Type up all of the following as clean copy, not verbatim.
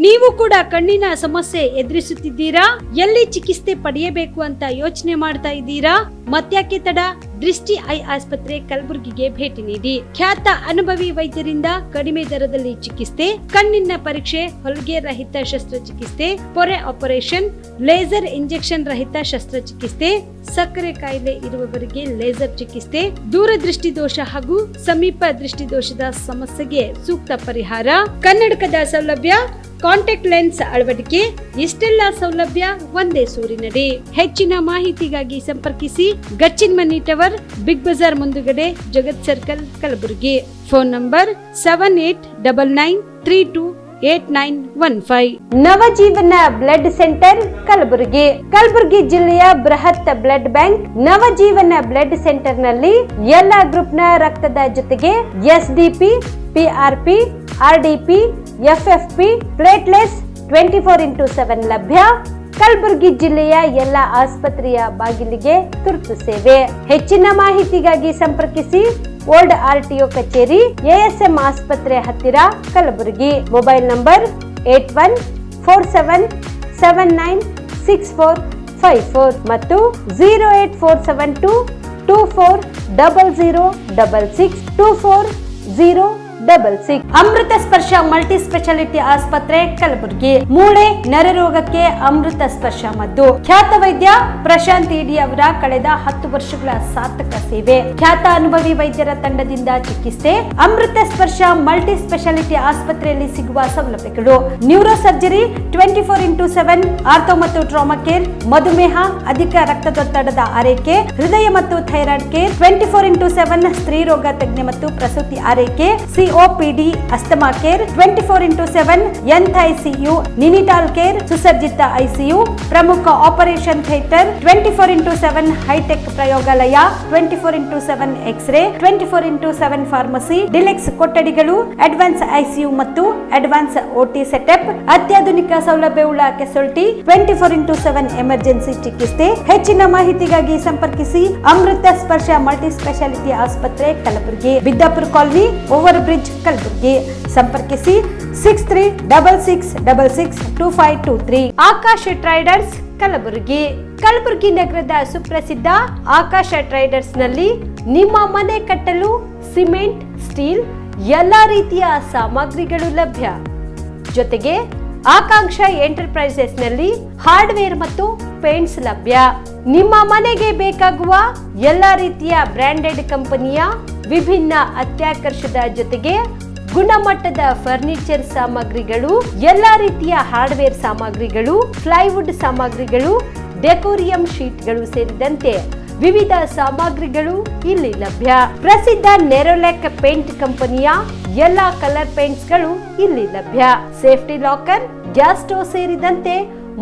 ನೀವು ಕೂಡ ಕಣ್ಣಿನ ಸಮಸ್ಯೆ ಎದುರಿಸುತ್ತಿದ್ದೀರಾ? ಎಲ್ಲಿ ಚಿಕಿತ್ಸೆ ಪಡೆಯಬೇಕು ಅಂತ ಯೋಚನೆ ಮಾಡ್ತಾ ಇದ್ದೀರಾ? ಮತ್ತ್ಯಾಕೆ ತಡ? ದೃಷ್ಟಿ ಐ ಆಸ್ಪತ್ರೆ ಕಲಬುರಗಿಗೆ ಭೇಟಿ ನೀಡಿ. ಖ್ಯಾತ ಅನುಭವಿ ವೈದ್ಯರಿಂದ ಕಡಿಮೆ ದರದಲ್ಲಿ ಚಿಕಿತ್ಸೆ, ಕಣ್ಣಿನ ಪರೀಕ್ಷೆ, ಹೊಲಿಗೆ ರಹಿತ ಶಸ್ತ್ರಚಿಕಿತ್ಸೆ, ಪೊರೆ ಆಪರೇಷನ್, ಲೇಸರ್ ಇಂಜೆಕ್ಷನ್ ರಹಿತ ಶಸ್ತ್ರಚಿಕಿತ್ಸೆ, ಸಕ್ಕರೆ ಕಾಯಿಲೆ ಇರುವವರಿಗೆ ಲೇಸರ್ ಚಿಕಿತ್ಸೆ, ದೂರದೃಷ್ಟಿ ದೋಷ ಹಾಗೂ ಸಮೀಪ ದೃಷ್ಟಿ ದೋಷದ ಸಮಸ್ಯೆಗೆ ಸೂಕ್ತ ಪರಿಹಾರ, ಕನ್ನಡಕದ ಸೌಲಭ್ಯ, ಕಾಂಟ್ಯಾಕ್ಟ್ ಲೆನ್ಸ್ ಅಳವಡಿಕೆ, ಇಷ್ಟೆಲ್ಲ ಸೌಲಭ್ಯ ಒಂದೇ ಸೂರಿನಡಿ. ಹೆಚ್ಚಿನ ಮಾಹಿತಿಗಾಗಿ ಸಂಪರ್ಕಿಸಿ ಗಚ್ಚಿನ್ ಮನಿ ಟವರ್, ಬಿಗ್ ಬಜಾರ್ ಮುಂದುಗಡೆ, Jagat circle, Kalaburagi. Phone number 7899328915. Navajeevana blood centre Kalaburagi. Kalaburagi ಜಿಲ್ಲೆಯ ಬೃಹತ್ blood bank Navajeevana blood centre ನಲ್ಲಿ ಎಲ್ಲಾ ಗ್ರೂಪ್ ನ ರಕ್ತದ ಜೊತೆಗೆ ಎಸ್ಡಿಪಿ, ಪಿಆರ್ಪಿ, ಆರ್ಡಿಪಿ, ಎಫ್ಎಫ್ಪಿ, ಪ್ಲೇಟ್ಲೆಸ್ 24x7 ಲಭ್ಯ. ಕಲಬುರಗಿ ಜಿಲ್ಲೆಯ ಎಲ್ಲ ಆಸ್ಪತ್ರೆಯ ಬಾಗಿಲಿಗೆ ತುರ್ತು ಸೇವೆ. ಹೆಚ್ಚಿನ ಮಾಹಿತಿಗಾಗಿ ಸಂಪರ್ಕಿಸಿ ಓಲ್ಡ್ ಆರ್ಟಿಒ ಕಚೇರಿ, ಎಎಸ್ಎಂ ಆಸ್ಪತ್ರೆ ಹತ್ತಿರ, ಕಲಬುರಗಿ. ಮೊಬೈಲ್ ನಂಬರ್ 8147796454 ಮತ್ತು 08472240066 240066. ಅಮೃತ ಸ್ಪರ್ಶ ಮಲ್ಟಿ ಸ್ಪೆಷಾಲಿಟಿ ಆಸ್ಪತ್ರೆ ಕಲಬುರಗಿ. ಮೂಳೆ ನರರೋಗಕ್ಕೆ ಅಮೃತ ಸ್ಪರ್ಶ ಮದ್ದು. ಖ್ಯಾತ ವೈದ್ಯ ಪ್ರಶಾಂತ್ ಇಡಿ ಅವರ ಕಳೆದ 10 ವರ್ಷಗಳ ಸಾರ್ಥಕ ಸೇವೆ. ಖ್ಯಾತ ಅನುಭವಿ ವೈದ್ಯರ ತಂಡದಿಂದ ಚಿಕಿತ್ಸೆ. ಅಮೃತ ಸ್ಪರ್ಶ ಮಲ್ಟಿ ಸ್ಪೆಷಾಲಿಟಿ ಆಸ್ಪತ್ರೆಯಲ್ಲಿ ಸಿಗುವ ಸೌಲಭ್ಯಗಳು: ನ್ಯೂರೋ ಸರ್ಜರಿ 24x7, ಆರ್ಥೋ ಮತ್ತು ಟ್ರಾಮಾ ಕೇರ್, ಮಧುಮೇಹ, ಅಧಿಕ ರಕ್ತದೊತ್ತಡದ ಆರೈಕೆ, ಹೃದಯ ಮತ್ತು ಥೈರಾಯ್ಡ್ ಕೇರ್ 24x7, ಸ್ತ್ರೀ ರೋಗ ತಜ್ಞ ಮತ್ತು ಪ್ರಸೂತಿ ಆರೈಕೆ, COPD, asthma care 24x7, NICU, neonatal care, ಸುಸಜ್ಜಿತ ಐಸಿಯು, ಪ್ರಮುಖ ಆಪರೇಷನ್ ಥಿಯೇಟರ್ 24x7, ಹೈಟೆಕ್ ಪ್ರಯೋಗಾಲಯ 24x7, x ray 24x7, pharmacy, deluxe ಕೊಠಡಿಗಳು, ಅಡ್ವಾನ್ಸ್ ಐಸಿಯು ಮತ್ತು ಅಡ್ವಾನ್ಸ್ ಓಟಿ ಸೆಟಪ್, ಅತ್ಯಾಧುನಿಕ ಸೌಲಭ್ಯವುಳ್ಳ ಕೆಸೊಲ್ಟಿ 24x7 ಎಮರ್ಜೆನ್ಸಿ ಚಿಕಿತ್ಸೆ. ಹೆಚ್ಚಿನ ಮಾಹಿತಿಗಾಗಿ ಸಂಪರ್ಕಿಸಿ ಅಮೃತ ಸ್ಪರ್ಶ ಮಲ್ಟಿ ಸ್ಪೆಷಾಲಿಟಿ ಆಸ್ಪತ್ರೆ Kalaburagi, Biddapura colony, over bridge, Kalaburagi. ಸಂಪರ್ಕಿಸಿ 6366662523. ಆಕಾಶ ಟ್ರೇಡರ್ಸ್ ಕಲಬುರಗಿ. ಕಲಬುರಗಿ ನಗರದ ಸುಪ್ರಸಿದ್ಧ ಆಕಾಶ ಟ್ರೇಡರ್ಸ್ ನಲ್ಲಿ ನಿಮ್ಮ ಮನೆ ಕಟ್ಟಲು ಸಿಮೆಂಟ್, ಸ್ಟೀಲ್ ಎಲ್ಲಾ ರೀತಿಯ ಸಾಮಗ್ರಿಗಳು ಲಭ್ಯ. ಜೊತೆಗೆ ಆಕಾಂಕ್ಷ ಎಂಟರ್ಪ್ರೈಸಸ್ ನಲ್ಲಿ ಹಾರ್ಡ್ವೇರ್ ಮತ್ತು ಪೇಂಟ್ಸ್ ಲಭ್ಯ. ನಿಮ್ಮ ಮನೆಗೆ ಬೇಕಾಗುವ ಎಲ್ಲಾ ರೀತಿಯ ಬ್ರಾಂಡೆಡ್ ಕಂಪನಿಯ ವಿಭಿನ್ನ ಅತ್ಯಾಕರ್ಷದ ಜೊತೆಗೆ ಗುಣಮಟ್ಟದ ಫರ್ನಿಚರ್ ಸಾಮಗ್ರಿಗಳು, ಎಲ್ಲಾ ರೀತಿಯ ಹಾರ್ಡ್ವೇರ್ ಸಾಮಗ್ರಿಗಳು, ಪ್ಲೈವುಡ್ ಸಾಮಗ್ರಿಗಳು, ಡೆಕೋರಿಯಂ ಶೀಟ್ಗಳು ಸೇರಿದಂತೆ ವಿವಿಧ ಸಾಮಗ್ರಿಗಳು ಇಲ್ಲಿ ಲಭ್ಯ. ಪ್ರಸಿದ್ಧ ನೆರೋಲೆಕ್ ಪೇಂಟ್ ಕಂಪನಿಯ ಎಲ್ಲಾ ಕಲರ್ ಪೇಂಟ್ಸ್ ಗಳು ಇಲ್ಲಿ ಲಭ್ಯ. ಸೇಫ್ಟಿ ಲಾಕರ್, ಗ್ಯಾಸ್ ಸ್ಟೋವ್ ಸೇರಿದಂತೆ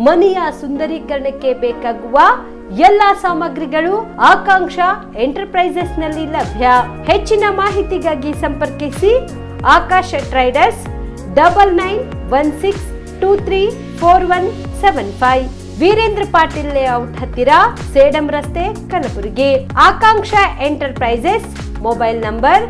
ಮನೆಯ ಸುಂದರೀಕರಣಕ್ಕೆ ಬೇಕಾಗುವ ಎಲ್ಲಾ ಸಾಮಗ್ರಿಗಳು ಆಕಾಂಕ್ಷ ಎಂಟರ್ಪ್ರೈಸಸ್ ನಲ್ಲಿ ಲಭ್ಯ. ಹೆಚ್ಚಿನ ಮಾಹಿತಿಗಾಗಿ ಸಂಪರ್ಕಿಸಿ ಆಕಾಶ ಟ್ರೇಡರ್ಸ್ 9916234175, ವೀರೇಂದ್ರ ಪಾಟೀಲ್ ಲೇಔಟ್ ಹತ್ತಿರ, ಸೇಡಂ ರಸ್ತೆ, ಕಲಬುರಗಿ. ಆಕಾಂಕ್ಷ ಎಂಟರ್ಪ್ರೈಸಸ್ ಮೊಬೈಲ್ ನಂಬರ್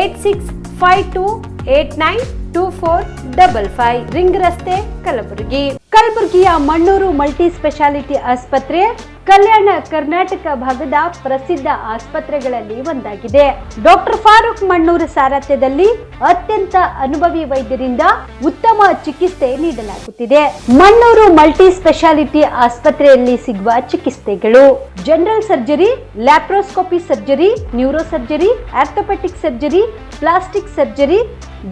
8652892455, ರಿಂಗ್ ರಸ್ತೆ, ಕಲಬುರಗಿ. ಕಲಬುರಗಿಯ ಮಣ್ಣೂರು ಮಲ್ಟಿ ಸ್ಪೆಷಾಲಿಟಿ ಆಸ್ಪತ್ರೆ ಕಲ್ಯಾಣ ಕರ್ನಾಟಕ ಭಾಗದ ಪ್ರಸಿದ್ಧ ಆಸ್ಪತ್ರೆಗಳಲ್ಲಿ ಒಂದಾಗಿದೆ. ಡಾಕ್ಟರ್ ಫಾರೂಕ್ ಮಣ್ಣೂರು ಸಾರಥ್ಯದಲ್ಲಿ ಅತ್ಯಂತ ಅನುಭವಿ ವೈದ್ಯರಿಂದ ಉತ್ತಮ ಚಿಕಿತ್ಸೆ ನೀಡಲಾಗುತ್ತಿದೆ. ಮಣ್ಣೂರು ಮಲ್ಟಿ ಸ್ಪೆಷಾಲಿಟಿ ಆಸ್ಪತ್ರೆಯಲ್ಲಿ ಸಿಗುವ ಚಿಕಿತ್ಸೆಗಳು: general surgery, laparoscopy surgery, neuro surgery, orthopaedic surgery, plastic surgery,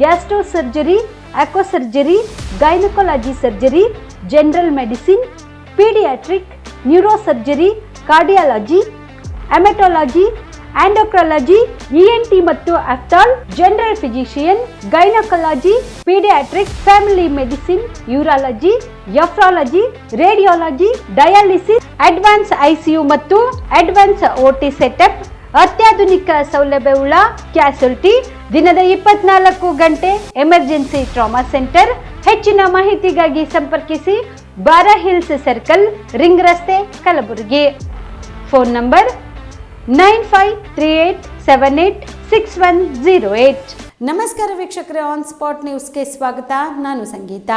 gastro surgery, aqua surgery, gynaecology surgery, general medicine, paediatric, neuro surgery, cardiology, haematology, endocrinology, ENT ಮತ್ತು ophthal, general physician, gynaecology, paediatric, family medicine, urology, nephrology, radiology, dialysis, advance ICU ಮತ್ತು advance OT setup, ಅತ್ಯಾಧುನಿಕ ಸೌಲಭ್ಯವುಳ್ಳ ಕ್ಯಾಸುಲ್ಟಿ, ದಿನದ 24 ಗಂಟೆ emergency trauma centre. ಹೆಚ್ಚಿನ ಮಾಹಿತಿಗಾಗಿ ಸಂಪರ್ಕಿಸಿ ಬಾರಾ hills circle, ring ರಸ್ತೆ, ಕಲಬುರಗಿ. Phone number 9538786108. ನಮಸ್ಕಾರ ವೀಕ್ಷಕರೇ, ಆನ್ ಸ್ಪಾಟ್ ನ್ಯೂಸ್ಗೆ ಸ್ವಾಗತ. ನಾನು ಸಂಗೀತ.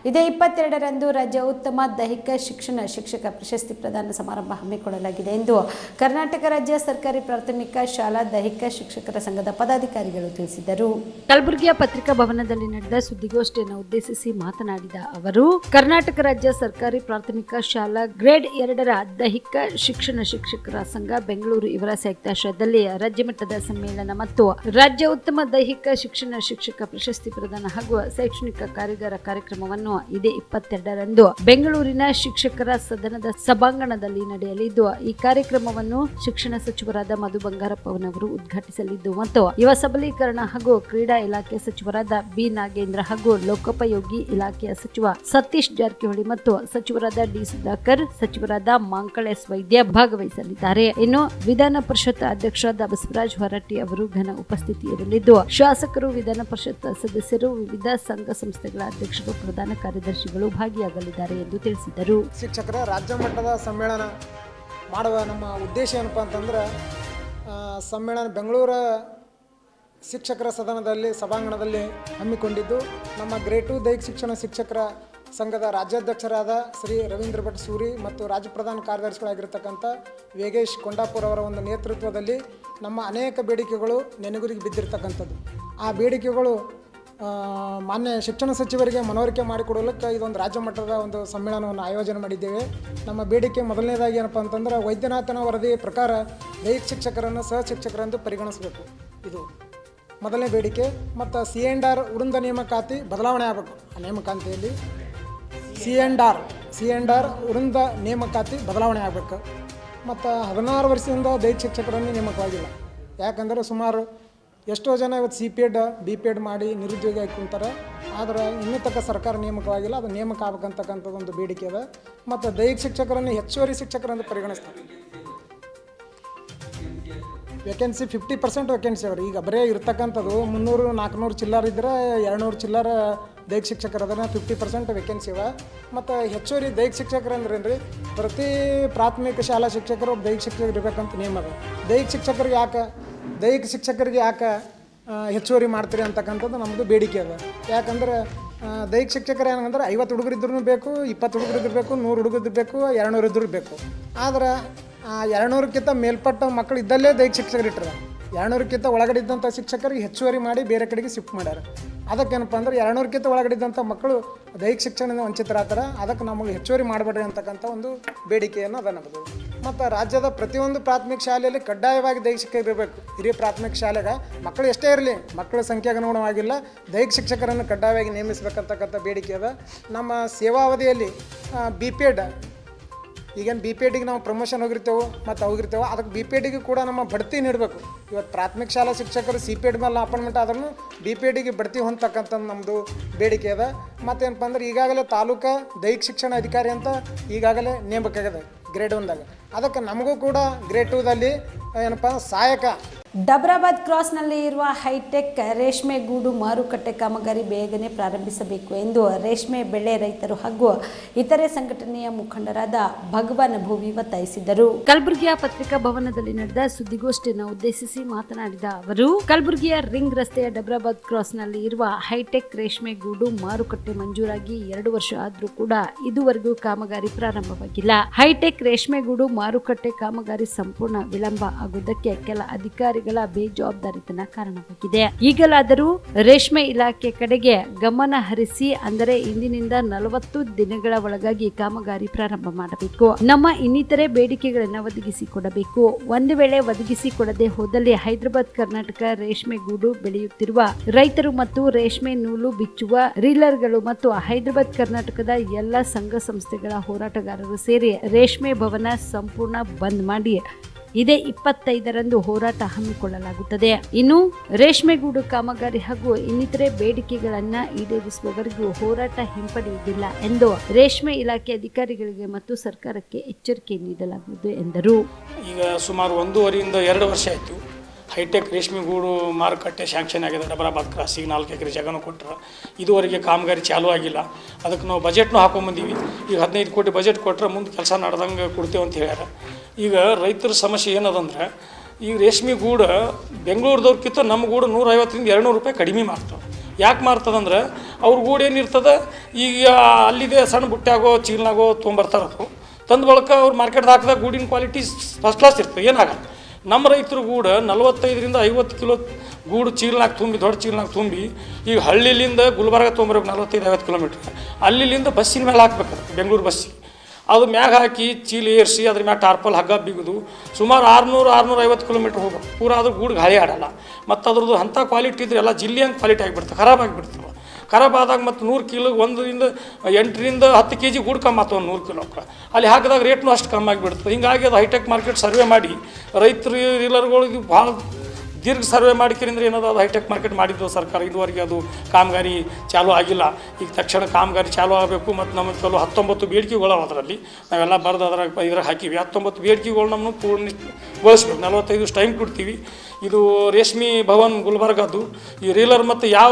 ಇದೇ 22ರಂದು ರಾಜ್ಯ ಉತ್ತಮ ದೈಹಿಕ ಶಿಕ್ಷಣ ಶಿಕ್ಷಕ ಪ್ರಶಸ್ತಿ ಪ್ರದಾನ ಸಮಾರಂಭ ಹಮ್ಮಿಕೊಳ್ಳಲಾಗಿದೆ ಎಂದು ಕರ್ನಾಟಕ ರಾಜ್ಯ ಸರ್ಕಾರಿ ಪ್ರಾಥಮಿಕ ಶಾಲಾ ದೈಹಿಕ ಶಿಕ್ಷಕರ ಸಂಘದ ಪದಾಧಿಕಾರಿಗಳು ತಿಳಿಸಿದರು. ಕಲಬುರಗಿಯ ಪತ್ರಿಕಾ ಭವನದಲ್ಲಿ ನಡೆದ ಸುದ್ದಿಗೋಷ್ಠಿಯನ್ನು ಉದ್ದೇಶಿಸಿ ಮಾತನಾಡಿದ ಅವರು, ಕರ್ನಾಟಕ ರಾಜ್ಯ ಸರ್ಕಾರಿ ಪ್ರಾಥಮಿಕ ಶಾಲಾ ಗ್ರೇಡ್ 2ರ ದೈಹಿಕ ಶಿಕ್ಷಣ ಶಿಕ್ಷಕರ ಸಂಘ ಬೆಂಗಳೂರು ಇವರ ಸಂಯುಕ್ತಾಶ್ರಯದಲ್ಲಿ ರಾಜ್ಯ ಮಟ್ಟದ ಸಮ್ಮೇಳನ ಮತ್ತು ರಾಜ್ಯ ಉತ್ತಮ ದೈಹಿಕ ಶಿಕ್ಷಣ ಶಿಕ್ಷಕ ಪ್ರಶಸ್ತಿ ಪ್ರದಾನ ಹಾಗೂ ಶೈಕ್ಷಣಿಕ ಕಾರ್ಯಾಗಾರ ಕಾರ್ಯಕ್ರಮವನ್ನು ಇದೇ 22ರಂದು ಬೆಂಗಳೂರಿನ ಶಿಕ್ಷಕರ ಸದನದ ಸಭಾಂಗಣದಲ್ಲಿ ನಡೆಯಲಿದ್ದು, ಈ ಕಾರ್ಯಕ್ರಮವನ್ನು ಶಿಕ್ಷಣ ಸಚಿವರಾದ ಮಧು ಬಂಗಾರಪ್ಪನವರು ಉದ್ಘಾಟಿಸಲಿದ್ದು ಮತ್ತು ಯುವ ಸಬಲೀಕರಣ ಹಾಗೂ ಕ್ರೀಡಾ ಇಲಾಖೆ ಸಚಿವರಾದ ಬಿ ನಾಗೇಂದ್ರ ಹಾಗೂ ಲೋಕೋಪಯೋಗಿ ಇಲಾಖೆಯ ಸಚಿವ ಸತೀಶ್ ಜಾರಕಿಹೊಳಿ ಮತ್ತು ಸಚಿವರಾದ ಡಿ ಸುಧಾಕರ್, ಸಚಿವರಾದ ಮಾಂಕಳ ಎಸ್ ವೈದ್ಯ ಭಾಗವಹಿಸಲಿದ್ದಾರೆ. ಇನ್ನು ವಿಧಾನ ಪರಿಷತ್ ಅಧ್ಯಕ್ಷರಾದ ಬಸವರಾಜ ಹೊರಟ್ಟಿ ಅವರು ಘನ ಉಪಸ್ಥಿತಿ ಇರಲಿದ್ದು, ಶಾಸಕರು, ವಿಧಾನ ಪರಿಷತ್ ಸದಸ್ಯರು, ವಿವಿಧ ಸಂಘ ಸಂಸ್ಥೆಗಳ ಅಧ್ಯಕ್ಷರು, ಪ್ರಧಾನ ಕಾರ್ಯದರ್ಶಿಗಳು ಭಾಗಿಯಾಗಲಿದ್ದಾರೆ ಎಂದು ತಿಳಿಸಿದರು. ಶಿಕ್ಷಕರ ರಾಜ್ಯ ಮಟ್ಟದ ಸಮ್ಮೇಳನ ಮಾಡುವ ನಮ್ಮ ಉದ್ದೇಶ ಏನಪ್ಪ ಅಂತಂದ್ರೆ, ಸಮ್ಮೇಳನ ಬೆಂಗಳೂರ ಶಿಕ್ಷಕರ ಸದನದಲ್ಲಿ ಸಭಾಂಗಣದಲ್ಲಿ ಹಮ್ಮಿಕೊಂಡಿದ್ದು, ನಮ್ಮ ಗ್ರೇಡ್ 2 ದೈಹಿಕ ಶಿಕ್ಷಣ ಶಿಕ್ಷಕರ ಸಂಘದ ರಾಜ್ಯಾಧ್ಯಕ್ಷರಾದ ಶ್ರೀ ರವೀಂದ್ರ ಭಟ್ ಸೂರಿ ಮತ್ತು ರಾಜ್ಯ ಪ್ರಧಾನ ಕಾರ್ಯದರ್ಶಿಗಳಾಗಿರ್ತಕ್ಕಂಥ ವೇಗೇಶ್ ಕೊಂಡಾಪುರ ಅವರ ಒಂದು ನೇತೃತ್ವದಲ್ಲಿ ನಮ್ಮ ಅನೇಕ ಬೇಡಿಕೆಗಳು ನೆನೆಗುರಿಗೆ ಬಿದ್ದಿರ್ತಕ್ಕಂಥದ್ದು. ಆ ಬೇಡಿಕೆಗಳು ಮಾನ್ಯ ಶಿಕ್ಷಣ ಸಚಿವರಿಗೆ ಮನವರಿಕೆ ಮಾಡಿಕೊಡಲಿಕ್ಕೆ ಇದೊಂದು ರಾಜ್ಯ ಮಟ್ಟದ ಒಂದು ಸಮ್ಮೇಳನವನ್ನು ಆಯೋಜನೆ ಮಾಡಿದ್ದೇವೆ. ನಮ್ಮ ಬೇಡಿಕೆ ಮೊದಲನೇದಾಗಿ ಏನಪ್ಪ ಅಂತಂದ್ರೆ, ವೈದ್ಯನಾಥನ ವರದಿ ಪ್ರಕಾರ ದೈಹಿಕ ಶಿಕ್ಷಕರನ್ನು ಸಹ ಶಿಕ್ಷಕರೆಂದು ಪರಿಗಣಿಸಬೇಕು. ಇದು ಮೊದಲನೇ ಬೇಡಿಕೆ. ಮತ್ತು C&R ವೃಂದ ನೇಮಕಾತಿ ಬದಲಾವಣೆ ಆಗಬೇಕು. ಆ ನೇಮಕಾತಿಯಲ್ಲಿ C&R ವೃಂದ ನೇಮಕಾತಿ ಬದಲಾವಣೆ ಆಗಬೇಕು. ಮತ್ತು 16 ವರ್ಷದಿಂದ ದೈಹಿಕ ಶಿಕ್ಷಕರನ್ನು ನೇಮಕವಾಗಿಲ್ಲ. ಯಾಕಂದರೆ ಸುಮಾರು ಎಷ್ಟೋ ಜನ ಇವತ್ತು CPED BPED ಮಾಡಿ ನಿರುದ್ಯೋಗಿ ಆಗಿ ಕುಂತಾರೆ. ಆದರೆ ಇನ್ನೂ ತಕ್ಕ ಸರ್ಕಾರ ನೇಮಕವಾಗಿಲ್ಲ. ಅದು ನೇಮಕ ಆಗ್ಬೇಕಂತಕ್ಕಂಥದ್ದು ಒಂದು ಬೇಡಿಕೆ ಅದ. ಮತ್ತು ದೈಹಿಕ ಶಿಕ್ಷಕರನ್ನು ಹೆಚ್ಚುವರಿ ಶಿಕ್ಷಕರೆಂದು ಪರಿಗಣಿಸ್ತಾರೆ. ವೇಕೆನ್ಸಿ 50% ವೇಕೆನ್ಸಿ ಅವರು ಈಗ ಬರೀ ಇರ್ತಕ್ಕಂಥದ್ದು 300-400 ಚಿಲ್ಲರ್ ಇದ್ದರೆ 200 ಚಿಲ್ಲರ್ ದೈಹಿಕ ಶಿಕ್ಷಕರು ಅದನ್ನು 50% ವೇಕೆನ್ಸಿ ಇವೆ. ಮತ್ತು ಹೆಚ್ಚುವರಿ ದೈಹಿಕ ಶಿಕ್ಷಕರು ಅಂದ್ರೆ ಏನು ರೀ, ಪ್ರತಿ ಪ್ರಾಥಮಿಕ ಶಾಲಾ ಶಿಕ್ಷಕರು ದೈಹಿಕ ಶಿಕ್ಷಕರು ಇರಬೇಕಂತ ನೇಮ ಅದ. ದೈಹಿಕ ಶಿಕ್ಷಕರಿಗೆ ಯಾಕೆ ಹೆಚ್ಚುವರಿ ಮಾಡ್ತೀರಿ ಅಂತಕ್ಕಂಥದ್ದು ನಮ್ಮದು ಬೇಡಿಕೆ ಅದ. ಯಾಕಂದ್ರೆ ದೈಹಿಕ ಶಿಕ್ಷಕರು ಏನಂದ್ರೆ 50 ಹುಡುಗರು ಇದ್ರೂ ಬೇಕು, 20 ಹುಡುಗರು ಇದ್ದಿರಬೇಕು, 100 ಹುಡುಗರು ಬೇಕು, 200 ಇದ್ರೂ ಬೇಕು. ಆದ್ರೆ 200ಕ್ಕಿಂತ ಮೇಲ್ಪಟ್ಟ ಮಕ್ಕಳು ಇದ್ದಲ್ಲೇ ದೈಹಿಕ ಶಿಕ್ಷಕರು ಇಟ್ಟರೆ 200ಕ್ಕಿಂತ ಒಳಗಡೆ ಇದ್ದಂಥ ಶಿಕ್ಷಕರಿಗೆ ಹೆಚ್ಚುವರಿ ಮಾಡಿ ಬೇರೆ ಕಡೆಗೆ ಶಿಫ್ಟ್ ಮಾಡ್ಯಾರ. ಅದಕ್ಕೇನಪ್ಪ ಅಂದ್ರೆ 200ಕ್ಕಿಂತ ಒಳಗಡೆ ಇದ್ದಂಥ ಮಕ್ಕಳು ದೈಹಿಕ ಶಿಕ್ಷಣದಿಂದ ವಂಚಿತರಾಗ್ತಾರೆ. ಅದಕ್ಕೆ ನಮಗೆ ಹೆಚ್ಚುವರಿ ಮಾಡಬೇಡ್ರಿ ಅಂತಕ್ಕಂಥ ಒಂದು ಬೇಡಿಕೆಯನ್ನು ಅದ ನಮ್ಮದು. ಮತ್ತು ರಾಜ್ಯದ ಪ್ರತಿಯೊಂದು ಪ್ರಾಥಮಿಕ ಶಾಲೆಯಲ್ಲಿ ಕಡ್ಡಾಯವಾಗಿ ದೈಹಿಕ ಶಿಕ್ಷಕರು ಇರಬೇಕು. ಹಿರಿಯ ಪ್ರಾಥಮಿಕ ಶಾಲೆಗೆ ಮಕ್ಕಳು ಎಷ್ಟೇ ಇರಲಿ, ಮಕ್ಕಳ ಸಂಖ್ಯೆಗೆ ಅನುಗುಣವಾಗಿಲ್ಲ, ದೈಹಿಕ ಶಿಕ್ಷಕರನ್ನು ಕಡ್ಡಾಯವಾಗಿ ನೇಮಿಸಬೇಕಂತಕ್ಕಂಥ ಬೇಡಿಕೆ ಅದ. ನಮ್ಮ ಸೇವಾವಧಿಯಲ್ಲಿ BPED ಈಗೇನು BPEDಗೆ ನಾವು ಪ್ರಮೋಷನ್ ಹೋಗಿರ್ತೇವೆ ಮತ್ತು ಹೋಗಿರ್ತೇವೆ, ಅದಕ್ಕೆ BPEDಗೆ ಕೂಡ ನಮ್ಮ ಬಡ್ತಿ ನೀಡಬೇಕು. ಇವತ್ತು ಪ್ರಾಥಮಿಕ ಶಾಲಾ ಶಿಕ್ಷಕರು CPED ಮೇಲೆ ಅಪಾಯಿಂಟ್ಮೆಂಟ್ ಆದ್ರೂ BPEDಗೆ ಬಡ್ತಿ ಹೊಂದತಕ್ಕಂಥದ್ದು ನಮ್ಮದು ಬೇಡಿಕೆ ಅದ. ಮತ್ತೇನಪ್ಪ ಅಂದ್ರೆ, ಈಗಾಗಲೇ ತಾಲೂಕಾ ದೈಹಿಕ ಶಿಕ್ಷಣ ಅಧಿಕಾರಿ ಅಂತ ಈಗಾಗಲೇ ನೇಮಕ ಆಗಿದೆ ಗ್ರೇಡ್ 1ದಾಗ. ಅದಕ್ಕೆ ನಮಗೂ ಕೂಡ ಗ್ರೇಡ್ 2ದಲ್ಲಿ ಏನಪ್ಪ ಸಹಾಯಕ. ಡಬ್ರಾಬಾದ್ ಕ್ರಾಸ್ನಲ್ಲಿ ಇರುವ ಹೈಟೆಕ್ ರೇಷ್ಮೆ ಗೂಡು ಮಾರುಕಟ್ಟೆ ಕಾಮಗಾರಿ ಬೇಗನೆ ಪ್ರಾರಂಭಿಸಬೇಕು ಎಂದು ರೇಷ್ಮೆ ಬೆಳೆ ರೈತರು ಹಾಗೂ ಇತರೆ ಸಂಘಟನೆಯ ಮುಖಂಡರಾದ ಭಗವಾನ್ ಭೂವಿ ಒತ್ತಾಯಿಸಿದರು. ಕಲಬುರಗಿಯ ಪತ್ರಿಕಾ ಭವನದಲ್ಲಿ ನಡೆದ ಸುದ್ದಿಗೋಷ್ಠಿಯನ್ನು ಉದ್ದೇಶಿಸಿ ಮಾತನಾಡಿದ ಅವರು, ಕಲಬುರಗಿಯ ರಿಂಗ್ ರಸ್ತೆಯ ಡಬ್ರಾಬಾದ್ ಕ್ರಾಸ್ನಲ್ಲಿ ಇರುವ ಹೈಟೆಕ್ ರೇಷ್ಮೆ ಗೂಡು ಮಾರುಕಟ್ಟೆ ಮಂಜೂರಾಗಿ 2 ವರ್ಷ ಆದರೂ ಕೂಡ ಇದುವರೆಗೂ ಕಾಮಗಾರಿ ಪ್ರಾರಂಭವಾಗಿಲ್ಲ. ಹೈಟೆಕ್ ರೇಷ್ಮೆ ಗೂಡು ಮಾರುಕಟ್ಟೆ ಕಾಮಗಾರಿ ಸಂಪೂರ್ಣ ವಿಳಂಬ ಆಗುವುದಕ್ಕೆ ಕೆಲ ಅಧಿಕಾರಿಗಳ ಬೇಜವಾಬ್ದಾರಿತನ ಕಾರಣವಾಗಿದೆ. ಈಗಲಾದರೂ ರೇಷ್ಮೆ ಇಲಾಖೆ ಕಡೆಗೆ ಗಮನ ಹರಿಸಿ, ಅಂದರೆ ಇಂದಿನಿಂದ 40 ದಿನಗಳ ಒಳಗಾಗಿ ಕಾಮಗಾರಿ ಪ್ರಾರಂಭ ಮಾಡಬೇಕು. ನಮ್ಮ ಇನ್ನಿತರೆ ಬೇಡಿಕೆಗಳನ್ನು ಒದಗಿಸಿಕೊಡಬೇಕು. ಒಂದು ವೇಳೆ ಒದಗಿಸಿಕೊಡದೆ ಹೋದಲ್ಲಿ ಹೈದರಾಬಾದ್ ಕರ್ನಾಟಕ ರೇಷ್ಮೆ ಗೂಡು ಬೆಳೆಯುತ್ತಿರುವ ರೈತರು ಮತ್ತು ರೇಷ್ಮೆ ನೂಲು ಬಿಚ್ಚುವ ರೀಲರ್ಗಳು ಮತ್ತು ಹೈದರಾಬಾದ್ ಕರ್ನಾಟಕದ ಎಲ್ಲ ಸಂಘ ಸಂಸ್ಥೆಗಳ ಹೋರಾಟಗಾರರು ಸೇರಿ ರೇಷ್ಮೆ ಭವನ ಸಂಪೂರ್ಣ ಬಂದ್ ಮಾಡಿ ಇದೇ 25ರಂದು ಹೋರಾಟ ಹಮ್ಮಿಕೊಳ್ಳಲಾಗುತ್ತದೆ. ಇನ್ನು ರೇಷ್ಮೆಗೂಡು ಕಾಮಗಾರಿ ಹಾಗೂ ಇನ್ನಿತರೆ ಬೇಡಿಕೆಗಳನ್ನು ಈಡೇರಿಸುವವರೆಗೂ ಹೋರಾಟ ಹಿಂಪಡೆಯುವುದಿಲ್ಲ ಎಂದು ರೇಷ್ಮೆ ಇಲಾಖೆ ಅಧಿಕಾರಿಗಳಿಗೆ ಮತ್ತು ಸರ್ಕಾರಕ್ಕೆ ಎಚ್ಚರಿಕೆ ನೀಡಲಾಗುವುದು ಎಂದರು. ಈಗ ಸುಮಾರು 1.5 ರಿಂದ 2 ವರ್ಷ ಆಯಿತು ಹೈಟೆಕ್ ರೇಷ್ಮೆ ಗೂಡು ಮಾರುಕಟ್ಟೆ ಶಾಂಕ್ಷನ್ ಆಗಿದೆ. ಡಬರಾಬಾದ್ ಕ್ರಾಸಿಗೆ 4 ಎಕರೆ ಜಾಗನೂ ಕೊಟ್ಟರೆ ಇದುವರೆಗೆ ಕಾಮಗಾರಿ ಚಾಲೂ ಆಗಿಲ್ಲ. ಅದಕ್ಕೆ ನಾವು ಬಜೆಟ್ನೂ ಹಾಕೊಂಡ್ಬಂದೀವಿ. ಈಗ 15 ಕೋಟಿ ಬಜೆಟ್ ಕೊಟ್ಟರೆ ಮುಂದೆ ಕೆಲಸ ನಡೆದಂಗೆ ಕೊಡ್ತೇವೆ ಅಂತ ಹೇಳ್ಯಾರ. ಈಗ ರೈತರ ಸಮಸ್ಯೆ ಏನದಂದ್ರೆ ಈ ರೇಷ್ಮೆ ಗೂಡು ಬೆಂಗಳೂರದವ್ರಕ್ಕಿಂತ ನಮ್ಮ ಗೂಡು 150ರಿಂದ 200 ರೂಪಾಯಿ ಕಡಿಮೆ ಮಾಡ್ತವೆ. ಯಾಕೆ ಮಾರ್ತದಂದ್ರೆ ಅವ್ರ ಗೂಡು ಏನಿರ್ತದೆ ಈಗ ಅಲ್ಲಿದೆ ಸಣ್ಣ ಬುಟ್ಟ್ಯಾಗೋ ಚೀಲ್ನಾಗೋ ತೊಗೊಂಬರ್ತಾರದು ತಂದು ಬಳಕ ಅವ್ರು ಮಾರ್ಕೆಟ್ಗೆ ಹಾಕಿದಾಗ ಗೂಡಿನ ಕ್ವಾಲಿಟಿ ಫಸ್ಟ್ ಕ್ಲಾಸ್ ಇರ್ತದೆ, ಏನಾಗಲ್ಲ. ನಮ್ಮ ರೈತರ ಗೂಡು 45ರಿಂದ 50 ಕಿಲೋ ಗೂಡು ಚೀಲ್ನಾಗ ತುಂಬಿ ದೊಡ್ಡ ಚೀಲ್ನಾಗ ತುಂಬಿ ಈಗ ಹಳ್ಳಿಲಿಂದ ಗುಲ್ಬರ್ಗ ತೊಗೊಂಬರ್ಬೇಕು 45-50 ಕಿಲೋಮೀಟ್ರ್, ಅಲ್ಲಿಂದ ಬಸ್ಸಿನ ಮೇಲೆ ಹಾಕ್ಬೇಕು ಬೆಂಗಳೂರು ಬಸ್ಸಿಗೆ. ಅದು ಮ್ಯಾಗ ಹಾಕಿ ಚೀಲ ಏರಿಸಿ ಅದ್ರ ಮ್ಯಾಗ ಟಾರ್ಪಲ್ ಹಗ್ಗ ಬಿಗುದು ಸುಮಾರು 600-650 ಕಿಲೋಮೀಟ್ರ್ ಹೋಗ್ಬೇಕು. ಪೂರ ಅದ್ರ ಗೂಡು ಗಾಳಿ ಆಡಲ್ಲ. ಮತ್ತು ಅದ್ರದ್ದು ಅಂಥ ಕ್ವಾಲಿಟಿ ಇದ್ರೆ ಎಲ್ಲ ಜಿಲ್ಲಿ ಹಂಗೆ ಕ್ವಾಲಿಟಿ ಆಗಿಬಿಡ್ತವೆ, ಖರಾಬ್ ಆಗಿಬಿಡ್ತವೆ. ಖರಾಬ್ ಆದಾಗ ಮತ್ತು 100 ಕಿಲೋ 8ರಿಂದ 10 kg ಗೂಡು ಕಮ್ಮಿ ಆಗ್ತವೆ 100 ಕಿಲೋಕ್ಕೆ. ಅಲ್ಲಿ ಹಾಕಿದಾಗ ರೇಟ್ನೂ ಅಷ್ಟು ಕಮ್ಮಿ ಆಗಿಬಿಡ್ತದೆ. ಹೀಗಾಗಿ ಅದು ಹೈಟೆಕ್ ಮಾರ್ಕೆಟ್ ಸರ್ವೆ ಮಾಡಿ ರೈತರು ರೀಲರ್ಗಳಿಗೆ ಭಾಳ ದೀರ್ಘ ಸರ್ವೆ ಮಾಡಿಕ್ರಿಂದ ಏನದು ಅದು ಹೈಟೆಕ್ ಮಾರ್ಕೆಟ್ ಮಾಡಿದ್ದು ಸರ್ಕಾರ. ಇದುವರೆಗೆ ಅದು ಕಾಮಗಾರಿ ಚಾಲೂ ಆಗಿಲ್ಲ. ಈಗ ತಕ್ಷಣ ಕಾಮಗಾರಿ ಚಾಲೂ ಆಗಬೇಕು. ಮತ್ತು ನಮಗೆ ಕೆಲವು 19 ಬೇಡಿಕೆಗಳು ಅದರಲ್ಲಿ ನಾವೆಲ್ಲ ಬರೆದು ಇದ್ರಾಗ ಹಾಕಿವಿ. 19 ಬೇಡಿಕೆಗಳು ನಮ್ಮನ್ನು ಪೂರ್ಣಗೊಳಿಸ್ಬೇಕು. 45 ಟೈಮ್ ಕೊಡ್ತೀವಿ. ಇದು ರೇಷ್ಮೆ ಭವನ್ ಗುಲ್ಬರ್ಗದ್ದು. ಈ ರೀಲರ್ ಮತ್ತು ಯಾವ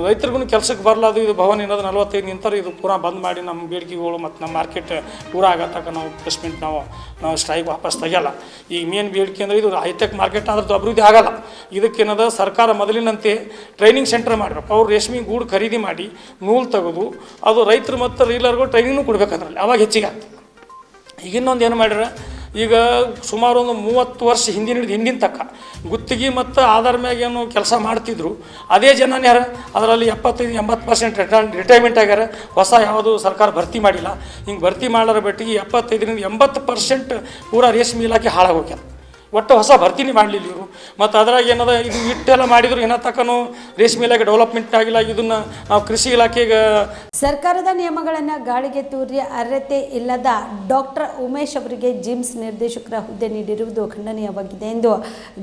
ರೈತರಿಗೂ ಕೆಲಸಕ್ಕೆ ಬರಲಾದು ಇದು ಭವನ್ ಏನಾದ್ರು 45 ನಿಂತಾರೆ ಇದು ಪೂರಾ ಬಂದ್ ಮಾಡಿ ನಮ್ಮ ಬೇಡಿಕೆಗಳು ಮತ್ತು ನಮ್ಮ ಮಾರ್ಕೆಟ್ ಪೂರಾ ಆಗತ್ತಕ ನಾವು ಪ್ಲೇಸ್ಮೆಂಟ್ ನಾವು ಸ್ಟ್ರೈಕ್ ವಾಪಸ್ ತೆಗಿಯಲ್ಲ. ಈಗ ಮೇನ್ ಬೇಡಿಕೆ ಅಂದರೆ ಇದು ಹೈಟೆಕ್ ಮಾರ್ಕೆಟ್ ಆದ್ರದ್ದು ಅಭಿವೃದ್ಧಿ ಆಗಲ್ಲ. ಇದಕ್ಕೇನದ ಸರ್ಕಾರ ಮೊದಲಿನಂತೆ ಟ್ರೈನಿಂಗ್ ಸೆಂಟರ್ ಮಾಡಬೇಕು. ಅವ್ರು ರೇಷ್ಮೆ ಗೂಡು ಖರೀದಿ ಮಾಡಿ ನೂಲು ತೆಗೆದು ಅದು ರೈತರು ಮತ್ತು ರೀಲರ್ಗಳು ಟ್ರೈನಿಂಗ್ನು ಕೊಡ್ಬೇಕು ಅದರಲ್ಲಿ, ಅವಾಗ ಹೆಚ್ಚಿಗೆ ಆಗ್ತದೆ. ಈಗ ಇನ್ನೊಂದು ಏನು ಮಾಡ್ಯಾರ, ಈಗ ಸುಮಾರು ಒಂದು 30 ವರ್ಷ ಹಿಂದಿನ ತಕ್ಕ ಗುತ್ತಿಗೆ ಮತ್ತು ಆಧಾರ ಮ್ಯಾಗ ಏನು ಕೆಲಸ ಮಾಡ್ತಿದ್ರು ಅದೇ ಜನನೇ ಯಾರು ಅದರಲ್ಲಿ 75-80% ರಿಟೈರ್ಮೆಂಟ್ ಆಗ್ಯಾರ. ಹೊಸ ಯಾವುದು ಸರ್ಕಾರ ಭರ್ತಿ ಮಾಡಿಲ್ಲ. ಹಿಂಗೆ ಭರ್ತಿ ಮಾಡಾರ ಬಟ್ಟಿಗೆ 75ರಿಂದ 80% ಪೂರಾ ರೇಷ್ಮೆ ಇಲಾಖೆ ಹಾಳಾಗೋಗ್ಯಾರ. ಒಟ್ಟು ಹೊಸ ಭರ್ತಿನೇ ಮಾಡಲಿಲ್ಲ ಇವರು. ಮತ್ತು ಅದ್ರಾಗ ಏನದ ಇದು ಇಟ್ಟೆಲ್ಲ ಮಾಡಿದ್ರು ಏನೋ ತಕ್ಕನೂ ರೇಷ್ಮೆ ಇಲಾಖೆ ಡೆವಲಪ್ಮೆಂಟ್ ಆಗಿಲ್ಲ. ಇದನ್ನು ನಾವು ಕೃಷಿ ಇಲಾಖೆಗೆ ಸರ್ಕಾರದ ನಿಯಮಗಳನ್ನು ಗಾಳಿಗೆ ತೂರಿ ಅರ್ಹತೆ ಇಲ್ಲದ ಡಾಕ್ಟರ್ ಉಮೇಶ್ ಅವರಿಗೆ ಜಿಮ್ಸ್ ನಿರ್ದೇಶಕರ ಹುದ್ದೆ ನೀಡಿರುವುದು ಖಂಡನೀಯವಾಗಿದೆ ಎಂದು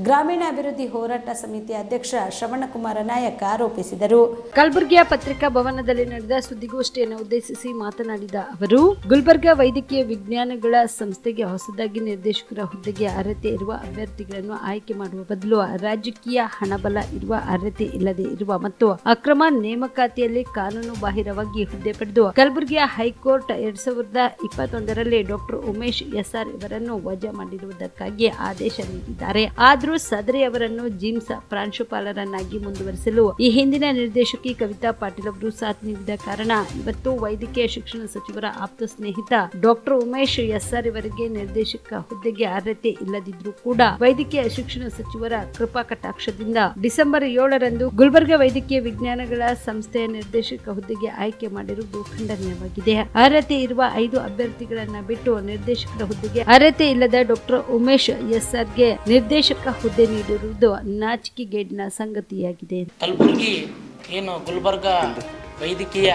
ಗ್ರಾಮೀಣಾಭಿವೃದ್ಧಿ ಹೋರಾಟ ಸಮಿತಿ ಅಧ್ಯಕ್ಷ ಶ್ರವಣಕುಮಾರ ನಾಯಕ್ ಆರೋಪಿಸಿದರು. ಕಲಬುರಗಿಯ ಪತ್ರಿಕಾ ಭವನದಲ್ಲಿ ನಡೆದ ಸುದ್ದಿಗೋಷ್ಠಿಯನ್ನು ಉದ್ದೇಶಿಸಿ ಮಾತನಾಡಿದ ಅವರು, ಗುಲ್ಬರ್ಗಾ ವೈದ್ಯಕೀಯ ವಿಜ್ಞಾನಗಳ ಸಂಸ್ಥೆಗೆ ಹೊಸದಾಗಿ ನಿರ್ದೇಶಕರ ಹುದ್ದೆಗೆ ಅರ್ಹತೆ ಇರುವ ಅಭ್ಯರ್ಥಿಗಳನ್ನು ಆಯ್ಕೆ ಮಾಡುವ ಬದಲು ರಾಜಕೀಯ ಹಣಬಲ ಇರುವ ಅರ್ಹತೆ ಇಲ್ಲದೆ ಇರುವ ಮತ್ತು ಅಕ್ರಮ ನೇಮಕಾತಿಯಲ್ಲಿ ಕಾನೂನು ಬಾಹಿರವಾಗಿ ಹುದ್ದೆ ಪಡೆದು ಕಲಬುರಗಿಯ ಹೈಕೋರ್ಟ್ 2021ರಲ್ಲಿ ಡಾಕ್ಟರ್ ಉಮೇಶ್ SR ಇವರನ್ನು ವಜಾ ಮಾಡಿರುವುದಕ್ಕಾಗಿ ಆದೇಶ ನೀಡಿದ್ದಾರೆ. ಆದರೂ ಸದರಿ ಅವರನ್ನು ಜಿಮ್ಸ್ ಪ್ರಾಂಶುಪಾಲರನ್ನಾಗಿ ಮುಂದುವರಿಸಲು ಈ ಹಿಂದಿನ ನಿರ್ದೇಶಕಿ ಕವಿತಾ ಪಾಟೀಲ್ ಅವರು ಸಾಥ್ ನೀಡಿದ ಕಾರಣ ಇವತ್ತು ವೈದ್ಯಕೀಯ ಶಿಕ್ಷಣ ಸಚಿವರ ಆಪ್ತ ಸ್ನೇಹಿತ ಡಾಕ್ಟರ್ ಉಮೇಶ್ SR ಇವರಿಗೆ ನಿರ್ದೇಶಕ ಹುದ್ದೆಗೆ ಅರ್ಹತೆ ಇಲ್ಲದಿದ್ದರೂ ಕೂಡ ವೈದ್ಯಕೀಯ ಶಿಕ್ಷಣ ಸಚಿವರ ಕೃಪಾ ಕಟಾಕ್ಷದಿಂದ ಡಿಸೆಂಬರ್ 7ರಂದು ಗುಲ್ಬರ್ಗಾ ವೈದ್ಯಕೀಯ ವಿಜ್ಞಾನಗಳ ಸಂಸ್ಥೆಯ ನಿರ್ದೇಶಕ ಹುದ್ದೆಗೆ ಆಯ್ಕೆ ಮಾಡಿರುವುದು ಖಂಡನೀಯವಾಗಿದೆ. ಅರ್ಹತೆ ಇರುವ 5 ಅಭ್ಯರ್ಥಿಗಳನ್ನ ಬಿಟ್ಟು ನಿರ್ದೇಶಕರ ಹುದ್ದೆಗೆ ಅರ್ಹತೆ ಇಲ್ಲದ ಡಾಕ್ಟರ್ ಉಮೇಶ್ SRಗೆ ನಿರ್ದೇಶಕ ಹುದ್ದೆ ನೀಡಿರುವುದು ನಾಚಿಕೆಗೇಡಿನ ಸಂಗತಿಯಾಗಿದೆ. ಕಲಬುರಗಿ ಏನು ಗುಲ್ಬರ್ಗಾ ವೈದ್ಯಕೀಯ